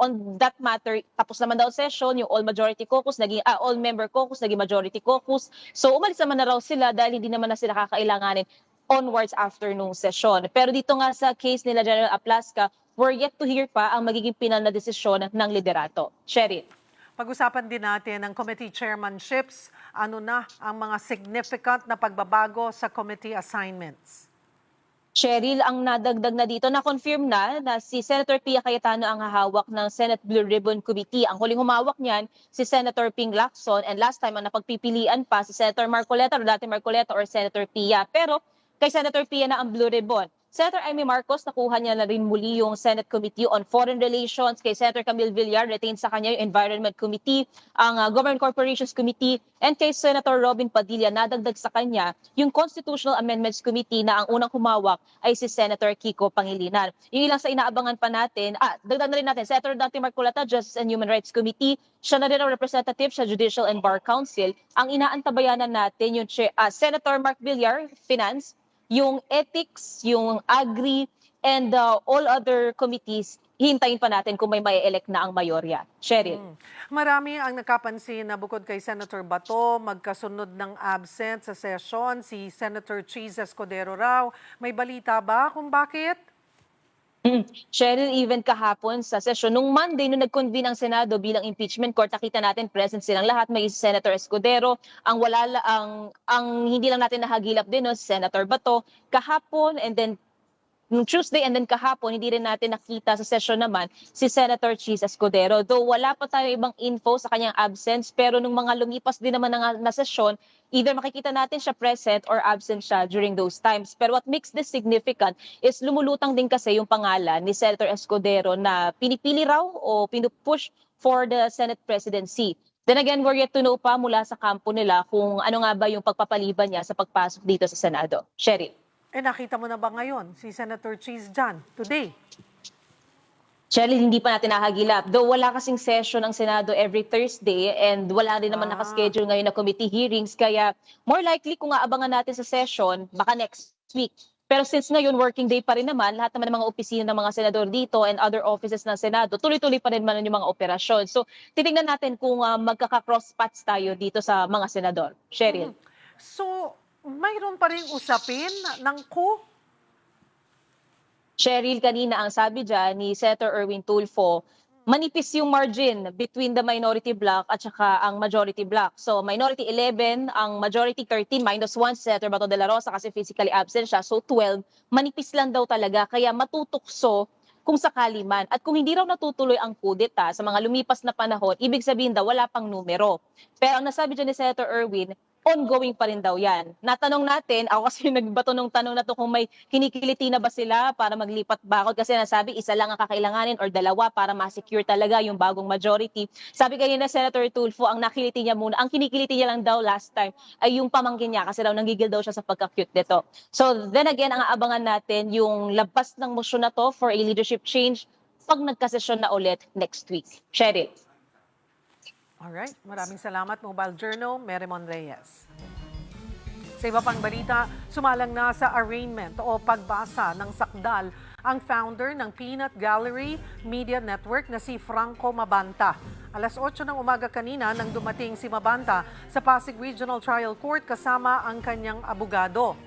on that matter, tapos naman daw session, yung all-majority caucus, naging all-member caucus, naging majority caucus. So umalis naman na raw sila dahil hindi naman na sila kakailanganin onwards after nung session. Pero dito nga sa case nila General Aplasca, we're yet to hear pa ang magiging pinal na desisyon ng liderato. Cheryl. Pag-usapan din natin ang committee chairmanships. Ano na ang mga significant na pagbabago sa committee assignments? Cheryl, ang nadagdag na dito, na-confirm na si Senator Pia Cayetano ang hahawak ng Senate Blue Ribbon Committee. Ang huling humawak niyan, si Senator Ping Lacson, and last time ang napagpipilian pa si Senator Marcoleta or dati Marcoleta or Senator Pia. Pero kay Senator Pia na ang Blue Ribbon. Senator Amy Marcos, nakuha niya na rin muli yung Senate Committee on Foreign Relations. Kay Senator Camille Villar, retained sa kanya yung Environment Committee, ang Government Corporations Committee, and kay Senator Robin Padilla, nadagdag sa kanya yung Constitutional Amendments Committee na ang unang humawak ay si Senator Kiko Pangilinan. Yung ilang sa inaabangan pa natin, dagdag na rin natin, Senator Dati Marcoleta, Justice and Human Rights Committee, siya na rin ang representative sa Judicial and Bar Council. Ang inaantabayanan natin yung Senator Mark Villar, Finance, yung ethics, yung agri, and all other committees, hintayin pa natin kung may elect na ang mayorya. Cheryl. Marami ang nakapansin na bukod kay Senator Bato, magkasunod ng absent sa session, si Senator Cheese Escudero raw. May balita ba kung bakit? Cheryl, even kahapon sa session, nung Monday, nung nag-convene ang Senado bilang impeachment court, nakita natin present silang lahat. May Senator Escudero, ang hindi lang natin nahagilap din, no, si Senator Bato, kahapon, and then nung Tuesday and then kahapon, hindi rin natin nakita sa session naman si Senator Cheese Escudero. Though wala pa tayo ibang info sa kanyang absence, pero nung mga lumipas din naman na session, either makikita natin siya present or absent siya during those times. Pero what makes this significant is lumulutang din kasi yung pangalan ni Senator Escudero na pinipili raw o pinupush for the Senate presidency. Then again, we're yet to know pa mula sa kampo nila kung ano nga ba yung pagpapaliban niya sa pagpasok dito sa Senado. Cheryl. Nakita mo na ba ngayon si Senator Cheese dyan today? Cheryl, hindi pa natin nakagilap. Though wala kasing session ng Senado every Thursday and wala rin naman nakaschedule ngayon na committee hearings. Kaya more likely kung aabangan natin sa session, baka next week. Pero since ngayon working day pa rin naman, lahat naman ng mga opisina ng mga senador dito and other offices ng Senado, tuloy-tuloy pa rin naman yung mga operasyon. So titingnan natin kung magkaka-cross paths tayo dito sa mga senador. Cheryl. So, mayroon pa rin usapin ng coup? Cheryl, kanina ang sabi dyan ni Senator Erwin Tulfo, manipis yung margin between the minority bloc at saka ang majority bloc. So minority 11, ang majority 13, -1 Senator Bato de la Rosa kasi physically absent siya. So 12, manipis lang daw talaga kaya matutukso kung sakali man. At kung hindi raw natutuloy ang kudeta sa mga lumipas na panahon, ibig sabihin daw wala pang numero. Pero ang nasabi dyan ni Senator Erwin, ongoing pa rin daw yan. Natanong natin, ako kasi nagbato nung tanong na to kung may kinikiliti na ba sila para maglipat bakod kasi nasabi isa lang ang kakailanganin or dalawa para ma-secure talaga yung bagong majority. Sabi kayo na Senator Tulfo, ang nakiliti niya muna, ang kinikiliti niya lang daw last time ay yung pamangkin niya kasi daw nanggigil daw siya sa pagka-cute nito. So then again, ang aabangan natin yung labas ng motion na to for a leadership change pag nagkasesyon na ulit next week. Cheryl. Alright, maraming salamat Mobile Journal, Merrimon Reyes. Sa iba pang balita, sumalang na sa arraignment o pagbasa ng sakdal ang founder ng Peanut Gallery Media Network na si Franco Mabanta. Alas 8 ng umaga kanina nang dumating si Mabanta sa Pasig Regional Trial Court kasama ang kanyang abogado.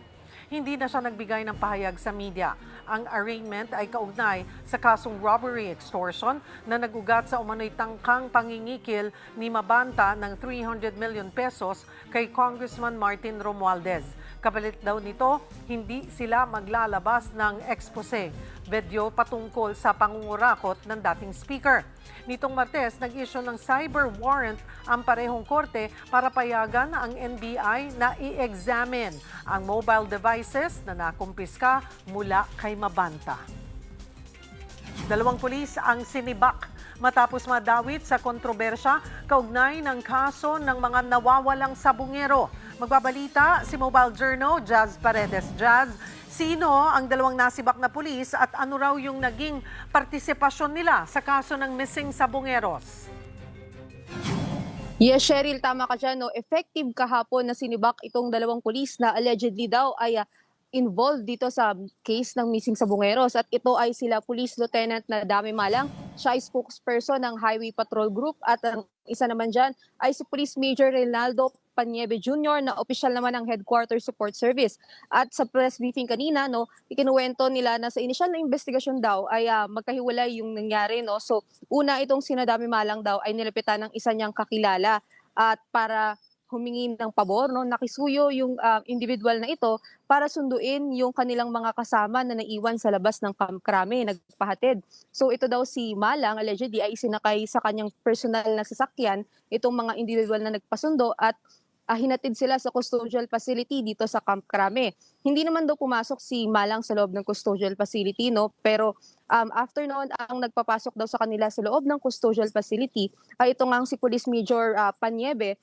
hindi na siya nagbigay ng pahayag sa media. Ang arraignment ay kaugnay sa kasong robbery extortion na nagugat sa umano'y tangkang pangingikil ni Mabanta ng 300 million pesos kay Congressman Martin Romualdez. Kapalit daw nito, hindi sila maglalabas ng expose, video patungkol sa pangungurakot ng dating speaker. Nitong Martes, nag-issue ng cyber warrant ang parehong korte para payagan ang NBI na i-examine ang mobile devices na nakumpiska mula kay Mabanta. 2 pulis ang sinibak matapos madawit sa kontrobersya kaugnay ng kaso ng mga nawawalang sabungero. Magbabalita si Mobile Journal, Jazz Paredes. Jazz, sino ang 2 nasibak na pulis at ano raw yung naging partisipasyon nila sa kaso ng missing sabungeros? Yes, Cheryl, tama ka dyan. No? Effective kahapon na sinibak itong 2 pulis na allegedly daw ay involved dito sa case ng missing sabungeros. At ito ay sila Police Lieutenant na Dami Malang. Siya ay spokesperson ng Highway Patrol Group. At ang isa naman dyan ay si Police Major Reynaldo Paniebe Jr. na opisyal naman ng Headquarters Support Service. At sa press briefing kanina, no, ikinuwento nila na sa inisyal na investigasyon daw ay magkahiwalay yung nangyari. No? So una itong sinadami Malang daw ay nilapitan ng isa niyang kakilala at para humingi ng pabor, no, nakisuyo yung individual na ito para sunduin yung kanilang mga kasama na naiwan sa labas ng Camp Crame, nagpahatid. So ito daw si Malang, allegedly, ay sinakay sa kanyang personal na sasakyan itong mga individual na nagpasundo at hinatid sila sa custodial facility dito sa Camp Crame. Hindi naman daw pumasok si Malang sa loob ng custodial facility, no, pero after noon, ang nagpapasok daw sa kanila sa loob ng custodial facility ay ito nga si Police Major Paniebe,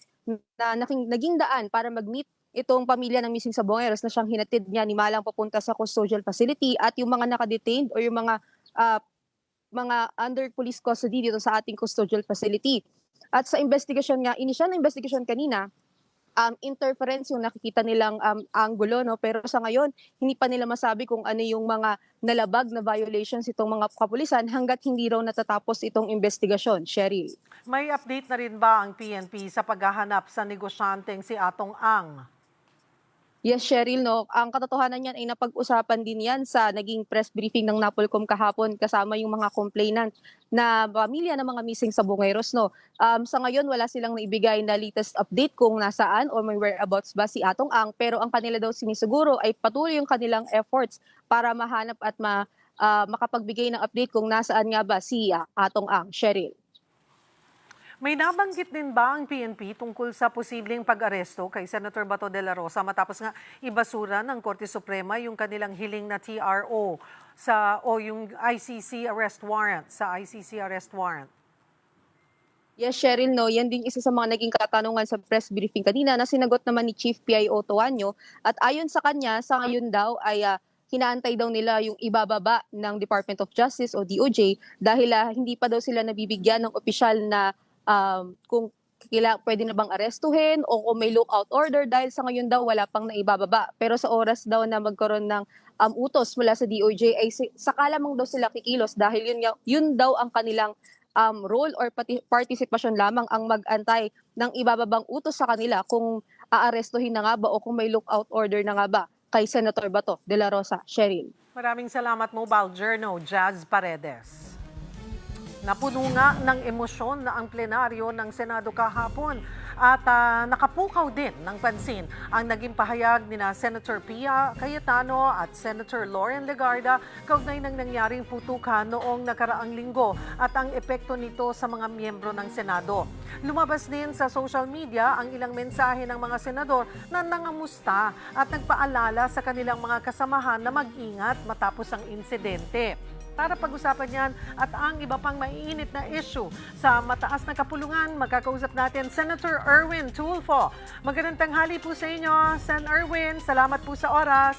na naging daan para mag-meet itong pamilya ng missing sabungeros na siyang hinatid niya ni Malang papunta sa custodial facility at yung mga nakadetained o yung mga under police custody dito sa ating custodial facility. At sa investigasyon nga, inisyal na investigasyon kanina, interference yung nakikita nilang angulo, no? Pero sa ngayon, hindi pa nila masabi kung ano yung mga nalabag na violations itong mga kapulisan hanggat hindi raw natatapos itong investigasyon. Cheryl. May update na rin ba ang PNP sa paghahanap sa negosyanteng si Atong Ang? Yes, Cheryl, no. Ang katotohanan niyan ay napag-usapan din yan sa naging press briefing ng Napolcom kahapon kasama yung mga complainant na pamilya ng mga missing sabungeros, no. Sa ngayon, wala silang naibigay na latest update kung nasaan o may whereabouts ba si Atong Ang, pero ang kanila daw sinisiguro ay patuloy yung kanilang efforts para mahanap at makapagbigay ng update kung nasaan nga ba si Atong Ang. Cheryl. May nabanggit din ba ang PNP tungkol sa posibleng pag-aresto kay Senator Bato de la Rosa matapos nga ibasura ng Korte Suprema yung kanilang hiling na TRO o yung ICC arrest warrant? Yes, Cheryl, no, yan din isa sa mga naging katanungan sa press briefing kanina na sinagot naman ni Chief PIO Toanyo at ayon sa kanya, sa ngayon daw ay hinaantay daw nila yung ibababa ng Department of Justice o DOJ dahil hindi pa daw sila nabibigyan ng opisyal na kung pwede na bang arestuhin o kung may lookout order dahil sa ngayon daw wala pang naibababa. Pero sa oras daw na magkaroon ng utos mula sa DOJ ay saka lamang daw sila kikilos dahil yun daw ang kanilang role or participation lamang ang mag-antay ng ibababang utos sa kanila kung aarestuhin na nga ba o kung may lookout order na nga ba kay Senator Bato de la Rosa. Cheryl. Maraming salamat, Mobile Journal, Jazz Paredes. Napuno nga ng emosyon na ang plenaryo ng Senado kahapon at nakapukaw din ng pansin ang naging pahayag ni Senator Pia Cayetano at Senator Lauren Legarda kaugnay ng nangyaring putukan noong nakaraang linggo at ang epekto nito sa mga miyembro ng Senado. Lumabas din sa social media ang ilang mensahe ng mga senador na nangamusta at nagpaalala sa kanilang mga kasamahan na mag-ingat matapos ang insidente. Para pag-usapan yan at ang iba pang maiinit na issue sa mataas na kapulungan, magkakausap natin Senator Erwin Tulfo. Magandang tanghali po sa inyo, Sen. Erwin. Salamat po sa oras.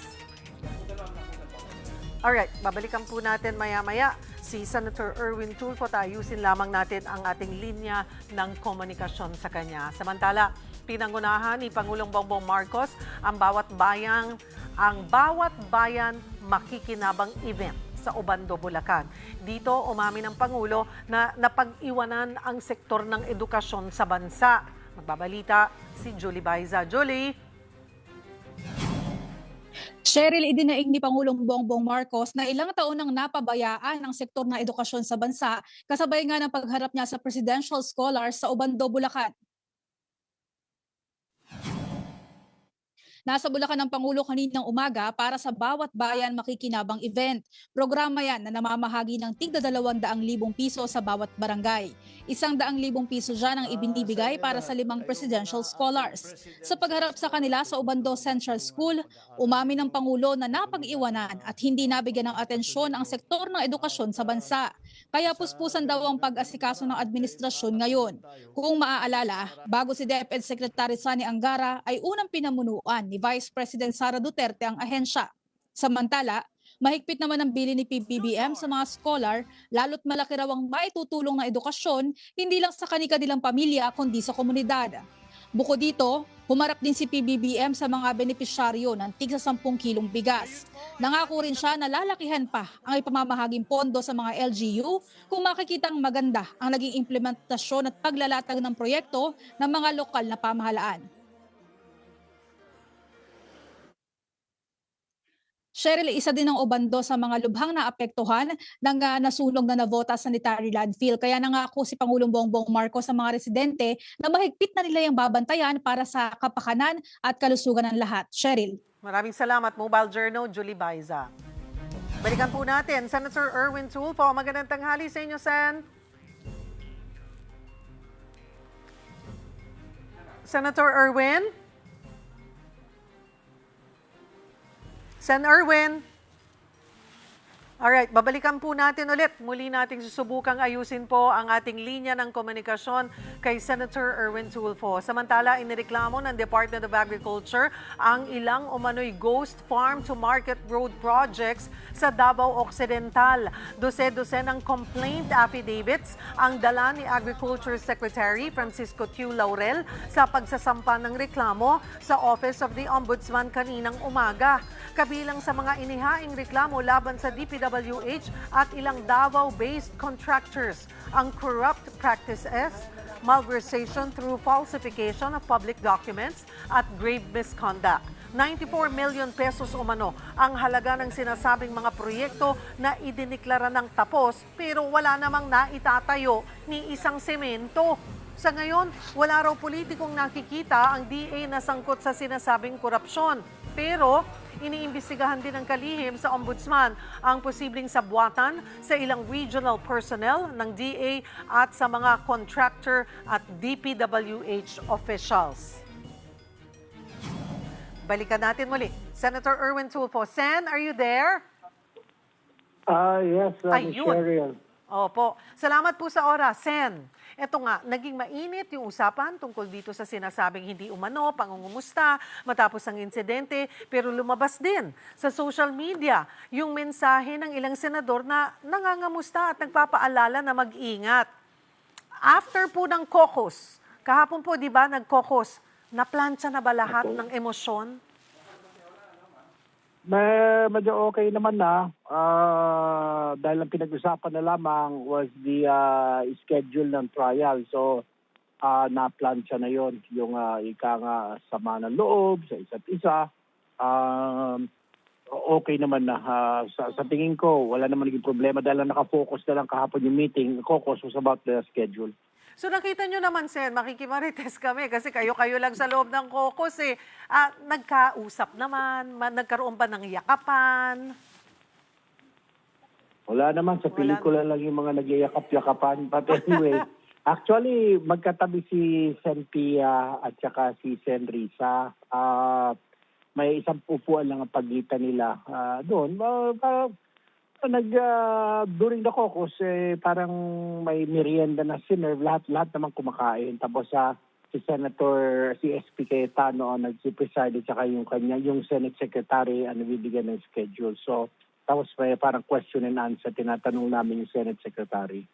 Alright, babalikan po natin maya-maya si Senator Erwin Tulfo. Ayusin lamang natin ang ating linya ng komunikasyon sa kanya. Samantala, pinangunahan ni Pangulong Bongbong Marcos ang bawat bayan makikinabang event sa Obando, Bulacan. Dito, umamin ang Pangulo na napag-iwanan ang sektor ng edukasyon sa bansa. Magbabalita si Julie Baiza. Julie? Cheryl, idinaig ni Pangulong Bongbong Marcos na ilang taon nang napabayaan ang sektor ng edukasyon sa bansa kasabay nga ng pagharap niya sa Presidential Scholars sa Obando, Bulacan. Nasa Bulacan ang Pangulo kaninang umaga para sa Bawat Bayan Makikinabang event. Programa yan na namamahagi ng tigda 200,000 piso sa bawat barangay. 100,000 piso dyan ang ibinibigay para sa 5 presidential scholars. Sa pagharap sa kanila sa Obando Central School, umamin ng Pangulo na napag-iwanan at hindi nabigyan ng atensyon ang sektor ng edukasyon sa bansa. Kaya puspusan daw ang pag-asikaso ng administrasyon ngayon. Kung maaalala, bago si DepEd Secretary Sani Angara ay unang pinamunuan ni Vice President Sara Duterte ang ahensya. Samantala, mahigpit naman ang bili ni PBBM sa mga scholar, lalo't malaki raw ang maitutulong na edukasyon, hindi lang sa kani-kanilang pamilya kundi sa komunidad. Bukod dito, humarap din si PBBM sa mga benepisyaryo ng tig sa 10 kilong bigas. Nangako rin siya na lalakihan pa ang ipamamahaging pondo sa mga LGU kung makikitang maganda ang naging implementasyon at paglalatag ng proyekto ng mga lokal na pamahalaan. Cheryl, isa din ang Obando sa mga lubhang naapektuhan ng nasunog na Navota Sanitary Landfill. Kaya nangako si Pangulong Bongbong Marcos sa mga residente na mahigpit na nila yung babantayan para sa kapakanan at kalusugan ng lahat. Cheryl. Maraming salamat, Mobile Journal, Julie Baiza. Balikan po natin, Senator Erwin Tulfo. Magandang tanghali sa inyo, Sen. Senator Erwin? Sen Erwin. Alright, babalikan po natin ulit. Muli nating susubukang ayusin po ang ating linya ng komunikasyon kay Senator Erwin Tulfo. Samantala, inireklamo ng Department of Agriculture ang ilang umano'y ghost farm to market road projects sa Davao Occidental. Dose-dose ng complaint affidavits ang dala ni Agriculture Secretary Francisco Tiu Laurel sa pagsasampa ng reklamo sa Office of the Ombudsman kaninang umaga. Kabilang sa mga inihaing reklamo laban sa DPWH at ilang Davao-based contractors ang corrupt practices, malversation through falsification of public documents at grave misconduct. 94 million pesos umano ang halaga ng sinasabing mga proyekto na idiniklara ng tapos pero wala namang naitatayo ni isang semento. Sa ngayon, wala raw politikong nakikita ang DA na sangkot sa sinasabing korupsyon. Pero iniimbestigahan din ng kalihim sa Ombudsman ang posibleng sabwatan sa ilang regional personnel ng DA at sa mga contractor at DPWH officials. Balikan natin muli. Senator Erwin Tulfo. Sen, are you there? Yes, Cheryl. Opo. Salamat po sa oras, Sen. Ito nga, naging mainit yung usapan tungkol dito sa sinasabing hindi umano, pangungumusta, matapos ang insidente, pero lumabas din sa social media yung mensahe ng ilang senador na nangangamusta at nagpapaalala na mag-ingat. After po ng caucus, kahapon po, di ba, nag-caucus, naplansya na ba lahat ng emosyon? Medyo okay naman na. Dahil ang pinag-usapan na lamang was the schedule ng trial. So, na-plansya na yon yung ika nga sama ng loob sa isa't isa. Okay naman na. Sa tingin ko, wala naman naging problema dahil nakafocus na lang kahapon yung meeting. Caucus was about the schedule. So nakita nyo naman, Sen, makikimarites kami kasi kayo-kayo lang sa loob ng caucus eh. Nagkausap naman, nagkaroon ba ng yakapan? Wala naman, sa pelikula lang yung mga nagyayakap-yakapan. But anyway, actually, magkatabi si Sen Pia at saka si Sen Risa. May isang upuan lang ang pagitan nila doon. During the caucus, parang may merienda na sinerve. Lahat naman kumakain. Tapos si Senator, si SP Cayetano ang nag-preside at saka yung Senate Secretary ang nabibigyan ng schedule. So, tapos may parang question and answer. Tinatanong namin yung Senate Secretary.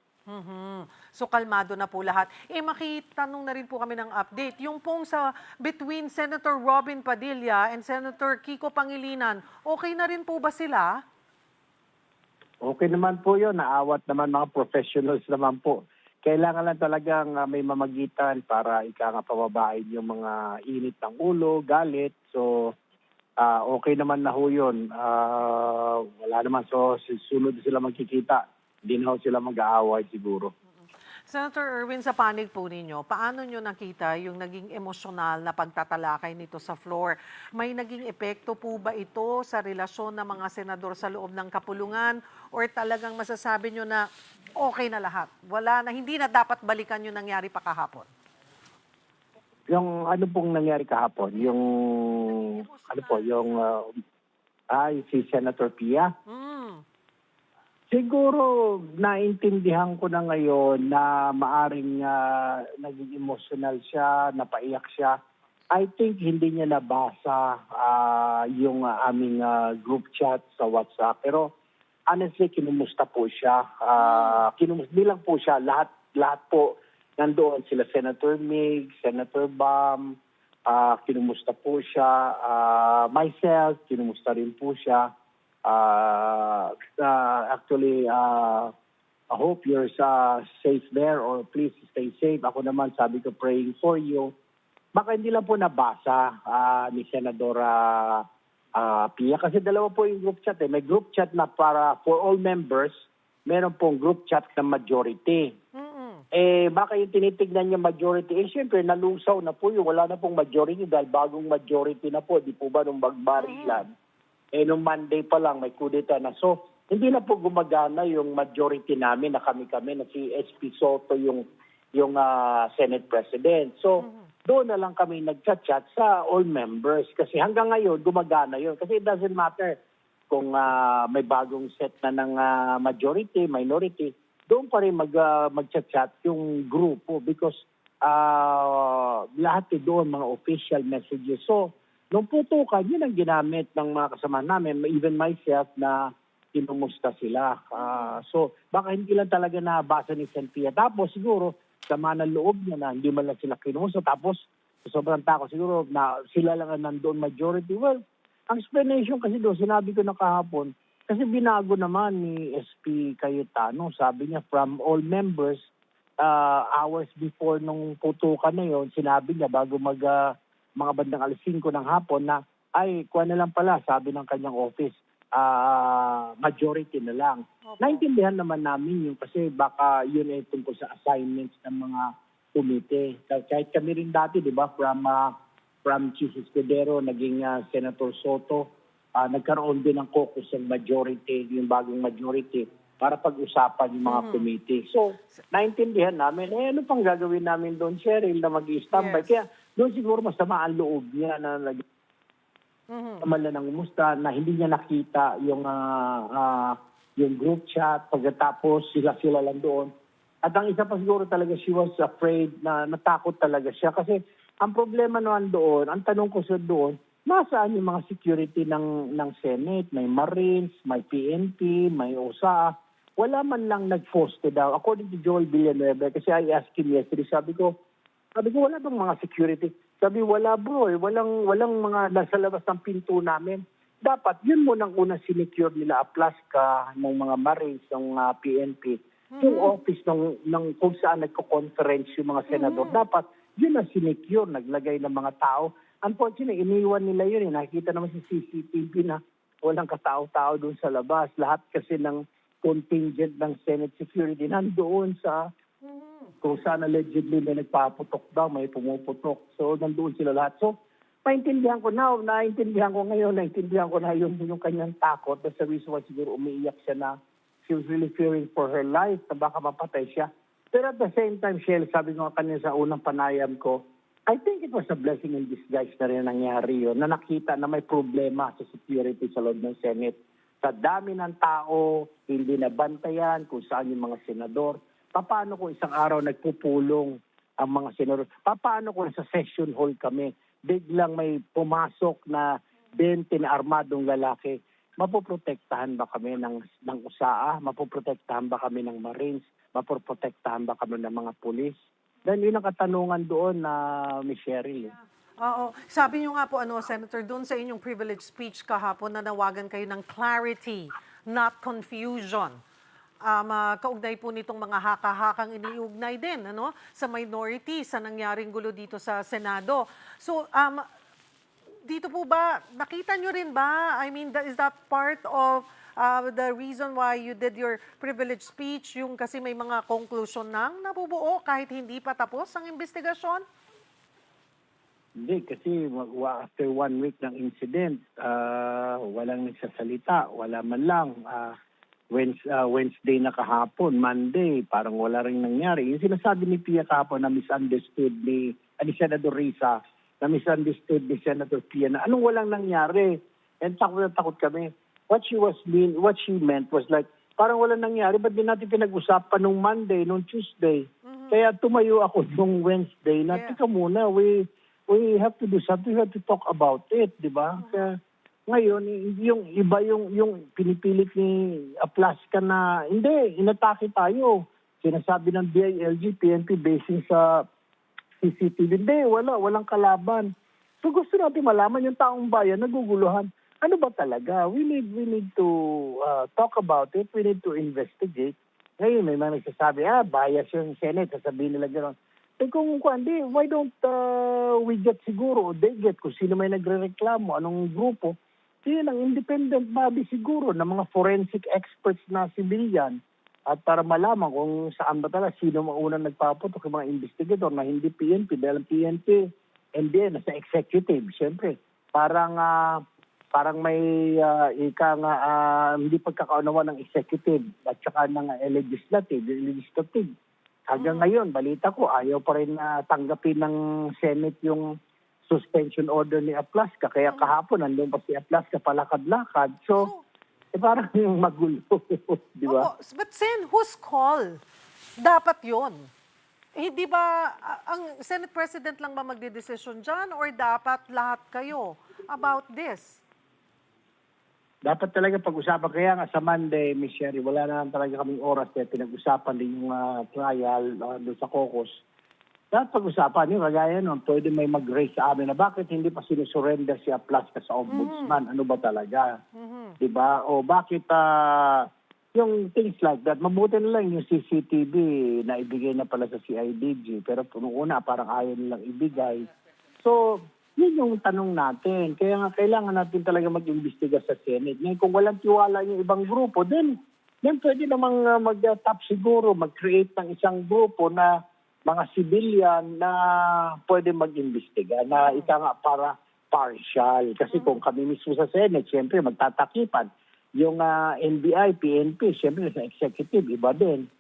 So, kalmado na po lahat. Makitanong na rin po kami ng update. Yung pong between Senator Robin Padilla and Senator Kiko Pangilinan, okay na rin po ba sila? Okay naman po yun. Naawat naman mga professionals naman po. Kailangan lang talagang may mamagitan para ika nga pababain yung mga init ng ulo, galit. So, Okay naman na ho yun. Wala naman. So, sunod sila magkikita. Hindi na ho sila mag-aaway siguro. Senator Erwin, sa panig po ninyo, paano nyo nakita yung naging emosyonal na pagtatalakay nito sa floor? May naging epekto po ba ito sa relasyon ng mga senador sa loob ng kapulungan? Or talagang masasabi nyo na okay na lahat? Wala na, hindi na dapat balikan yung nangyari pa kahapon? Yung ano pong nangyari kahapon? Yung, ano po, yung, si Senator Pia? Siguro naintindihan ko na ngayon na maaring naging emotional siya, napaiyak siya. I think hindi niya nabasa yung aming group chat sa WhatsApp. Pero honestly, kinumusta po siya. Bilang po siya, lahat po nandoon sila Senator Mig, Senator Bam, kinumusta po siya. Myself, kinumusta rin po siya. Actually, I hope you're safe there or please stay safe. Ako naman, sabi ko, praying for you. Baka hindi lang po nabasa ni Senadora Pia kasi dalawa po yung group chat. May group chat na para for all members, meron pong group chat na majority. Baka yung tinitignan niya majority, syempre nalusaw na po yun. Wala na pong majority dahil bagong majority na po. Di po ba nung magbarilan? Nung Monday pa lang may kudeta na. So, hindi na po gumagana yung majority namin na kami na si SP Soto yung Senate President. So, doon na lang kami nag-chat sa all members. Kasi hanggang ngayon, gumagana yun. Kasi it doesn't matter kung may bagong set na ng majority, minority. Doon pa rin mag-chat yung grupo because lahat doon mga official messages. So, nung putukan, yun ang ginamit ng mga kasama namin, even myself, na kinumusta sila. So, baka hindi lang talaga nabasa ni Senpia. Tapos siguro, sama ng loob niya na hindi man lang sila kinumusta. Tapos, sobrang takot siguro na sila lang ang nandoon majority. Well, ang explanation kasi doon, sinabi ko na kahapon, kasi binago naman ni SP Cayetano. Sabi niya, from all members, hours before nung putukan na yon, sinabi niya bago mga bandang alas 5 ng hapon na ay, kuha na lang pala, sabi ng kanyang office, majority na lang. Okay. Naintindihan naman namin yun kasi baka yun ay tungkol sa assignments ng mga komite. Kahit kami rin dati, di ba, from Chief Escudero, naging Senator Soto, nagkaroon din ng caucus ng majority, yung bagong majority, para pag-usapan yung mga komite. So, naintindihan namin, ano pang gagawin namin doon, Cheryl, na mag-i-standby. Yes. Kaya, doon siguro masama ang loob niya na kamala ng umusta, na hindi niya nakita yung group chat, pagkatapos sila lang doon. At ang isa pa siguro talaga, she was afraid, na natakot talaga siya. Kasi ang problema naman doon, ang tanong ko sa doon, nasaan yung mga security ng Senate? May Marines, may PNP, may OSA. Wala man lang nag-poste daw. According to Joel Villanueva, kasi I asked him yesterday, sabi ko, wala bang mga security? Sabi, wala bro, walang mga nasa labas ng pinto namin. Dapat, yun mo nang unang sinecure nila, Aplaska, ng mga Marines, ng PNP, yung office ng kung saan nagko-conference yung mga senador. Dapat, yun ang sinecure, naglagay ng mga tao. Unfortunately, iniwan nila yun. Nakikita naman sa CCTV na walang katao-tao doon sa labas. Lahat kasi ng contingent ng Senate security nandoon sa kung saan allegedly may nagpaputok daw, may pumuputok. So, nandoon sila lahat. So, naintindihan ko na yung kanyang takot. That's the reason why siguro umiiyak siya na she was really fearing for her life na baka mapatay siya. Pero at the same time, Shell, sabi ko kanina sa unang panayam ko, I think it was a blessing in disguise na rin nangyari yun, na nakita na may problema sa security sa loob ng Senate. Sa dami ng tao, hindi nabantayan kung saan yung mga senador. Paano kung isang araw nagpupulong ang mga senador? Paano kung sa session hall kami, biglang may pumasok na 20 na armadong lalaki? Mapoprotektahan ba kami ng USAA? Mapoprotektahan ba kami ng Marines? Mapoprotektahan ba kami ng mga pulis? Dahil yun ang katanungan doon na Ms. Cheryl. Oo. Sabi niyo nga po, Senator, doon sa inyong privilege speech kahapon, nanawagan kayo ng clarity, not confusion. Kaugnay po nitong mga haka-hakang iniugnay din sa minority sa nangyaring gulo dito sa Senado. So, dito po ba, nakita nyo rin ba? I mean, is that part of the reason why you did your privilege speech, yung kasi may mga conclusion nang nabubuo kahit hindi pa tapos ang investigasyon? Hindi, kasi after 1 week ng incident, walang nagsasalita, wala man lang. Wednesday na kahapon, Monday, parang wala rin nangyari. Yung sinasabi ni Pia kahapon na misunderstood ni Senador Risa, na misunderstood ni Senator Pia na anong walang nangyari. And takot na takot kami. What she meant was like, parang walang nangyari, ba't din natin pinag-usapan nung Monday, nung Tuesday? Kaya tumayo ako nung Wednesday na, tika muna, we have to do something, we have to talk about it, di ba? Kaya ngayon, yung iba yung pinipilit ni Aplaska na, hindi, inatake tayo. Sinasabi ng DILG, PNP, basing sa CCTV. Hindi, walang kalaban. So gusto natin malaman yung taong bayan, naguguluhan. Ano ba talaga? We need to talk about it. We need to investigate. Ngayon, may mga nagsasabi, bias yung Senate, sasabihin nila gano'n. Eh kung hindi, why don't we get siguro, o they get, kung sino may nagre-reklamo, anong grupo, yun ang independent body siguro ng mga forensic experts na civilian at para malaman kung saan ba talaga, sino maunang nagpaputok, yung mga investigator na hindi PNP, dahil PNP, and then sa executive, siyempre, parang may hindi pagkakaunawa ng executive at saka ng legislative. Hanggang ngayon, balita ko, ayaw pa rin tanggapin ng Senate yung suspension order ni Aplaska. Kaya kahapon, nandun pa si Aplaska palakad-lakad. So, parang magulo. Di ba? But Sen, whose call? Dapat yon. Hindi ba, ang Senate President lang ba magdidesisyon dyan or dapat lahat kayo about this? Dapat talaga pag-usapan. Kaya nga sa Monday, Ms. Sherry, wala na talaga kaming oras kaya pinag-usapan din yung trial doon sa caucus. Dapat pag-usapan yung kagaya nun, pwede may mag-raise sa amin na bakit hindi pa sinusurrender si Aplaska sa ombudsman? Ano ba talaga? Diba? O bakit yung things like that, mabuti na lang yung CCTV na ibigay na pala sa CIDG. Pero noong una, parang ayaw nilang ibigay. So, yun yung tanong natin. Kaya nga kailangan natin talaga mag-imbestiga sa Senate. Ngayon, kung walang tiwala yung ibang grupo, then pwede namang mag-tap siguro, mag-create ng isang grupo na mga civilian na pwede mag-imbestiga na ika nga para partial. Kasi kung kami mismo sa Senate, siyempre magtatakipan. Yung NBI, PNP, siyempre sa executive, iba din.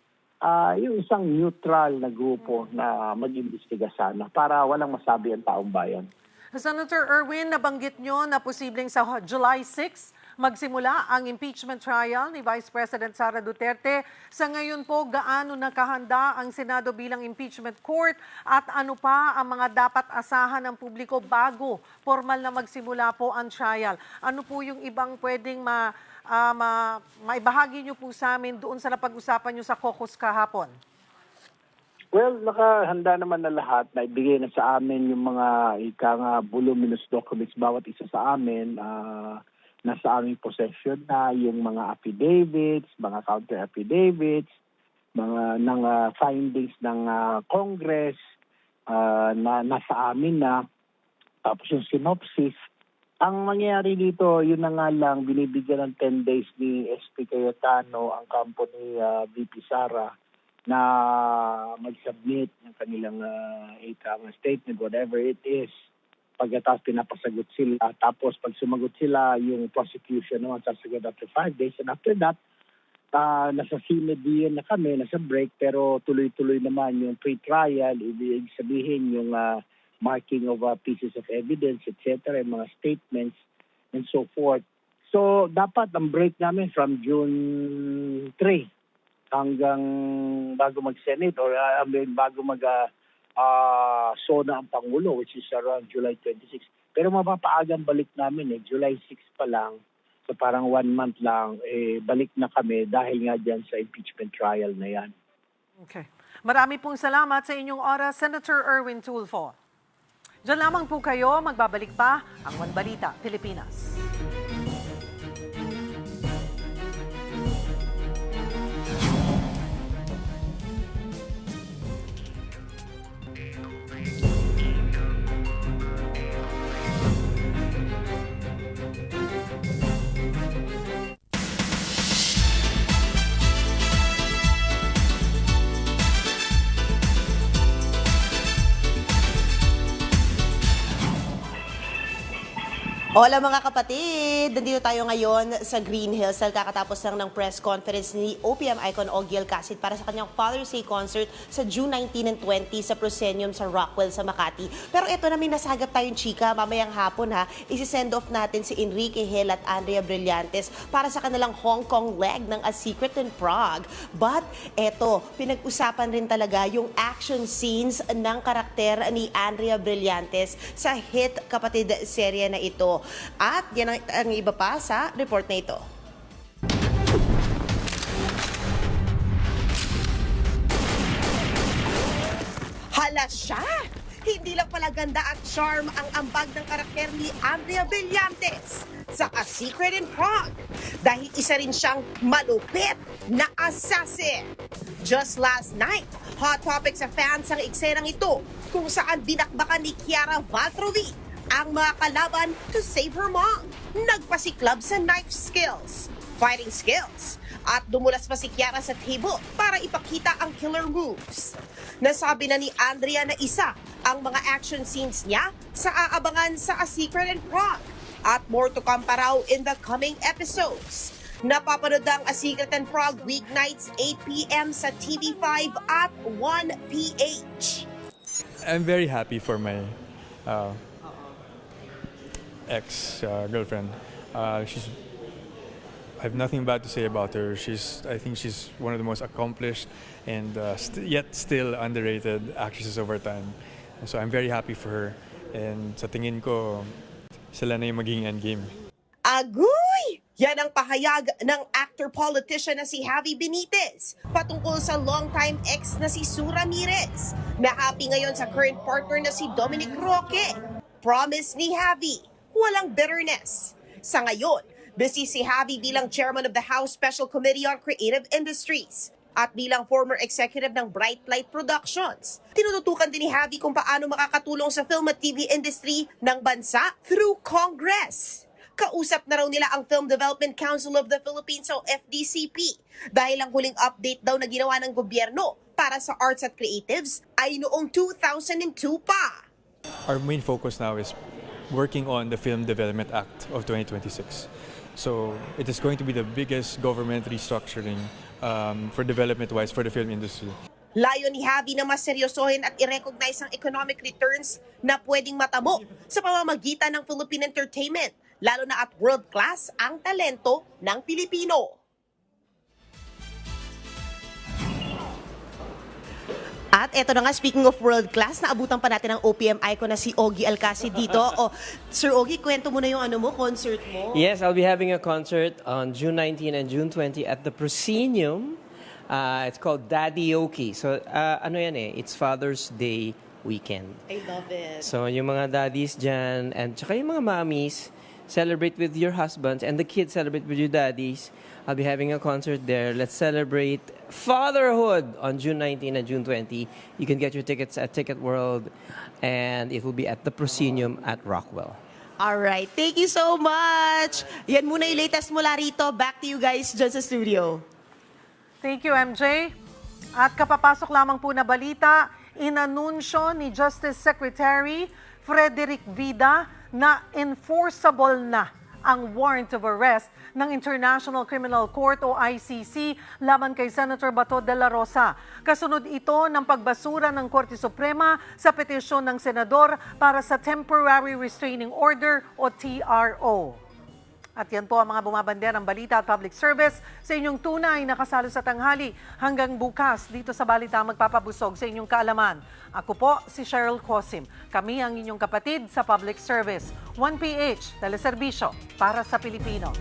Yung isang neutral na grupo na mag-imbestiga sana para walang masabi ang taong bayan. Senator Erwin, nabanggit nyo na posibleng sa July 6 magsimula ang impeachment trial ni Vice President Sara Duterte. Sa ngayon po, gaano nakahanda ang Senado bilang impeachment court at ano pa ang mga dapat asahan ng publiko bago formal na magsimula po ang trial? Ano po yung ibang pwedeng maibahagi nyo po sa amin doon sa napag-usapan nyo sa caucus kahapon? Well, nakahanda naman na lahat. Naibigay na sa amin yung mga voluminous documents bawat isa sa amin. Nasa aming possession na yung mga affidavits, mga counter affidavits, ng findings ng Congress na nasa amin na. Tapos yung synopsis. Ang mangyayari dito, yun na nga lang, binibigyan ng 10 days ni SP Cayetano ang kampo ni VP Sara na mag-submit ng kanilang statement, whatever it is. Pagkatapos pinapasagot sila. Tapos pag sumagot sila, yung prosecution naman sasagot after 5 days. And after that, nasa CMED na kami, nasa break, pero tuloy-tuloy naman yung pre-trial, ibig sabihin yung marking of pieces of evidence, etc., mga statements, and so forth. So, dapat ang break namin from June 3 hanggang bago mag-Senate or bago SONA ang Pangulo, which is around July 26. Pero mapapaagang balik namin July 6 pa lang. So parang 1 month lang, balik na kami dahil nga dyan sa impeachment trial na yan. Okay. Marami pong salamat sa inyong oras, Senator Erwin Tulfo. Diyan lamang po kayo, magbabalik pa ang One Balita Pilipinas. Hola mga kapatid! Nandito tayo ngayon sa Green Hills dahil kakatapos lang ng press conference ni OPM icon Ogie Alcacid para sa kanyang Father's Day concert sa June 19 and 20 sa Proscenium sa Rockwell sa Makati. Pero ito na may nasagap tayong chika mamayang hapon ha. Isi-send off natin si Enrique Hill at Andrea Brillantes para sa kanilang Hong Kong leg ng A Secret in Prague. But eto, pinag-usapan rin talaga yung action scenes ng karakter ni Andrea Brillantes sa hit kapatid serye na ito. At yan ang iba pa sa report na ito. Hala siya! Hindi lang pala ganda at charm ang ambag ng karakter ni Andrea Brillantes sa A Secret in Prague dahil isa rin siyang malupit na assassin. Just last night, hot topic sa fans ang eksenang ito kung saan dinakbakan ni Chiara Valtrovi ang mga kalaban to save her mom. Nagpasiklab sa knife skills, fighting skills, at dumulas pa si Chiara sa table para ipakita ang killer moves. Nasabi na ni Andrea na isa ang mga action scenes niya sa aabangan sa A Secret in Prague. At more to come pa raw in the coming episodes. Napapanood ang A Secret in Prague weeknights 8 p.m. sa TV5 at 1 PH. I'm very happy for my ex-girlfriend. I have nothing bad to say about her. I think she's one of the most accomplished and yet still underrated actresses of our time. So I'm very happy for her. And sa tingin ko, sila na yung magiging endgame. Agoy! Yan ang pahayag ng actor-politician na si Javi Benitez patungkol sa long-time ex na si Sue Ramirez na happy ngayon sa current partner na si Dominic Roque. Promise ni Javi, walang bitterness. Sa ngayon, busy si Javi bilang chairman of the House Special Committee on Creative Industries at bilang former executive ng Bright Light Productions. Tinututukan din ni Javi kung paano makakatulong sa film at TV industry ng bansa through Congress. Kausap na raw nila ang Film Development Council of the Philippines o FDCP dahil ang huling update daw na ginawa ng gobyerno para sa arts at creatives ay noong 2002 pa. Our main focus now is working on the Film Development Act of 2026. So it is going to be the biggest government restructuring for development-wise for the film industry. Layo ni Javi na mas seryosohin at i-recognize ang economic returns na pwedeng matamo sa pamamagitan ng Philippine entertainment, lalo na at world-class ang talento ng Pilipino. At eto na nga, speaking of world-class, naabutan pa natin ang OPM icon na si Ogie Alcacid dito. Sir Ogie, kwento mo na yung concert mo. Yes, I'll be having a concert on June 19 and June 20 at the Proscenium. It's called Daddy-oki. So, it's Father's Day weekend. I love it. So, yung mga daddies dyan, and tsaka yung mga mommies, celebrate with your husbands, and the kids celebrate with your daddies. I'll be having a concert there. Let's celebrate fatherhood on June 19 and June 20. You can get your tickets at Ticket World, and it will be at the Proscenium at Rockwell. All right, thank you so much. Yan muna yung latest mula rito. Back to you guys dyan sa studio. Thank you, MJ. At kapapasok lamang po na balita, inanunsyo ni Justice Secretary Frederick Vida na enforceable na ang warrant of arrest ng International Criminal Court o ICC laban kay Senator Bato de la Rosa. Kasunod ito ng pagbasura ng Korte Suprema sa petisyon ng senador para sa Temporary Restraining Order o TRO. At yan po ang mga bumabanderang balita at public service sa inyong tunay na kasalo sa tanghali. Hanggang bukas dito sa Balita magpapabusog sa inyong kaalaman. Ako po si Cheryl Cosim. Kami ang inyong kapatid sa public service. 1PH, teleserbisyo para sa Pilipino.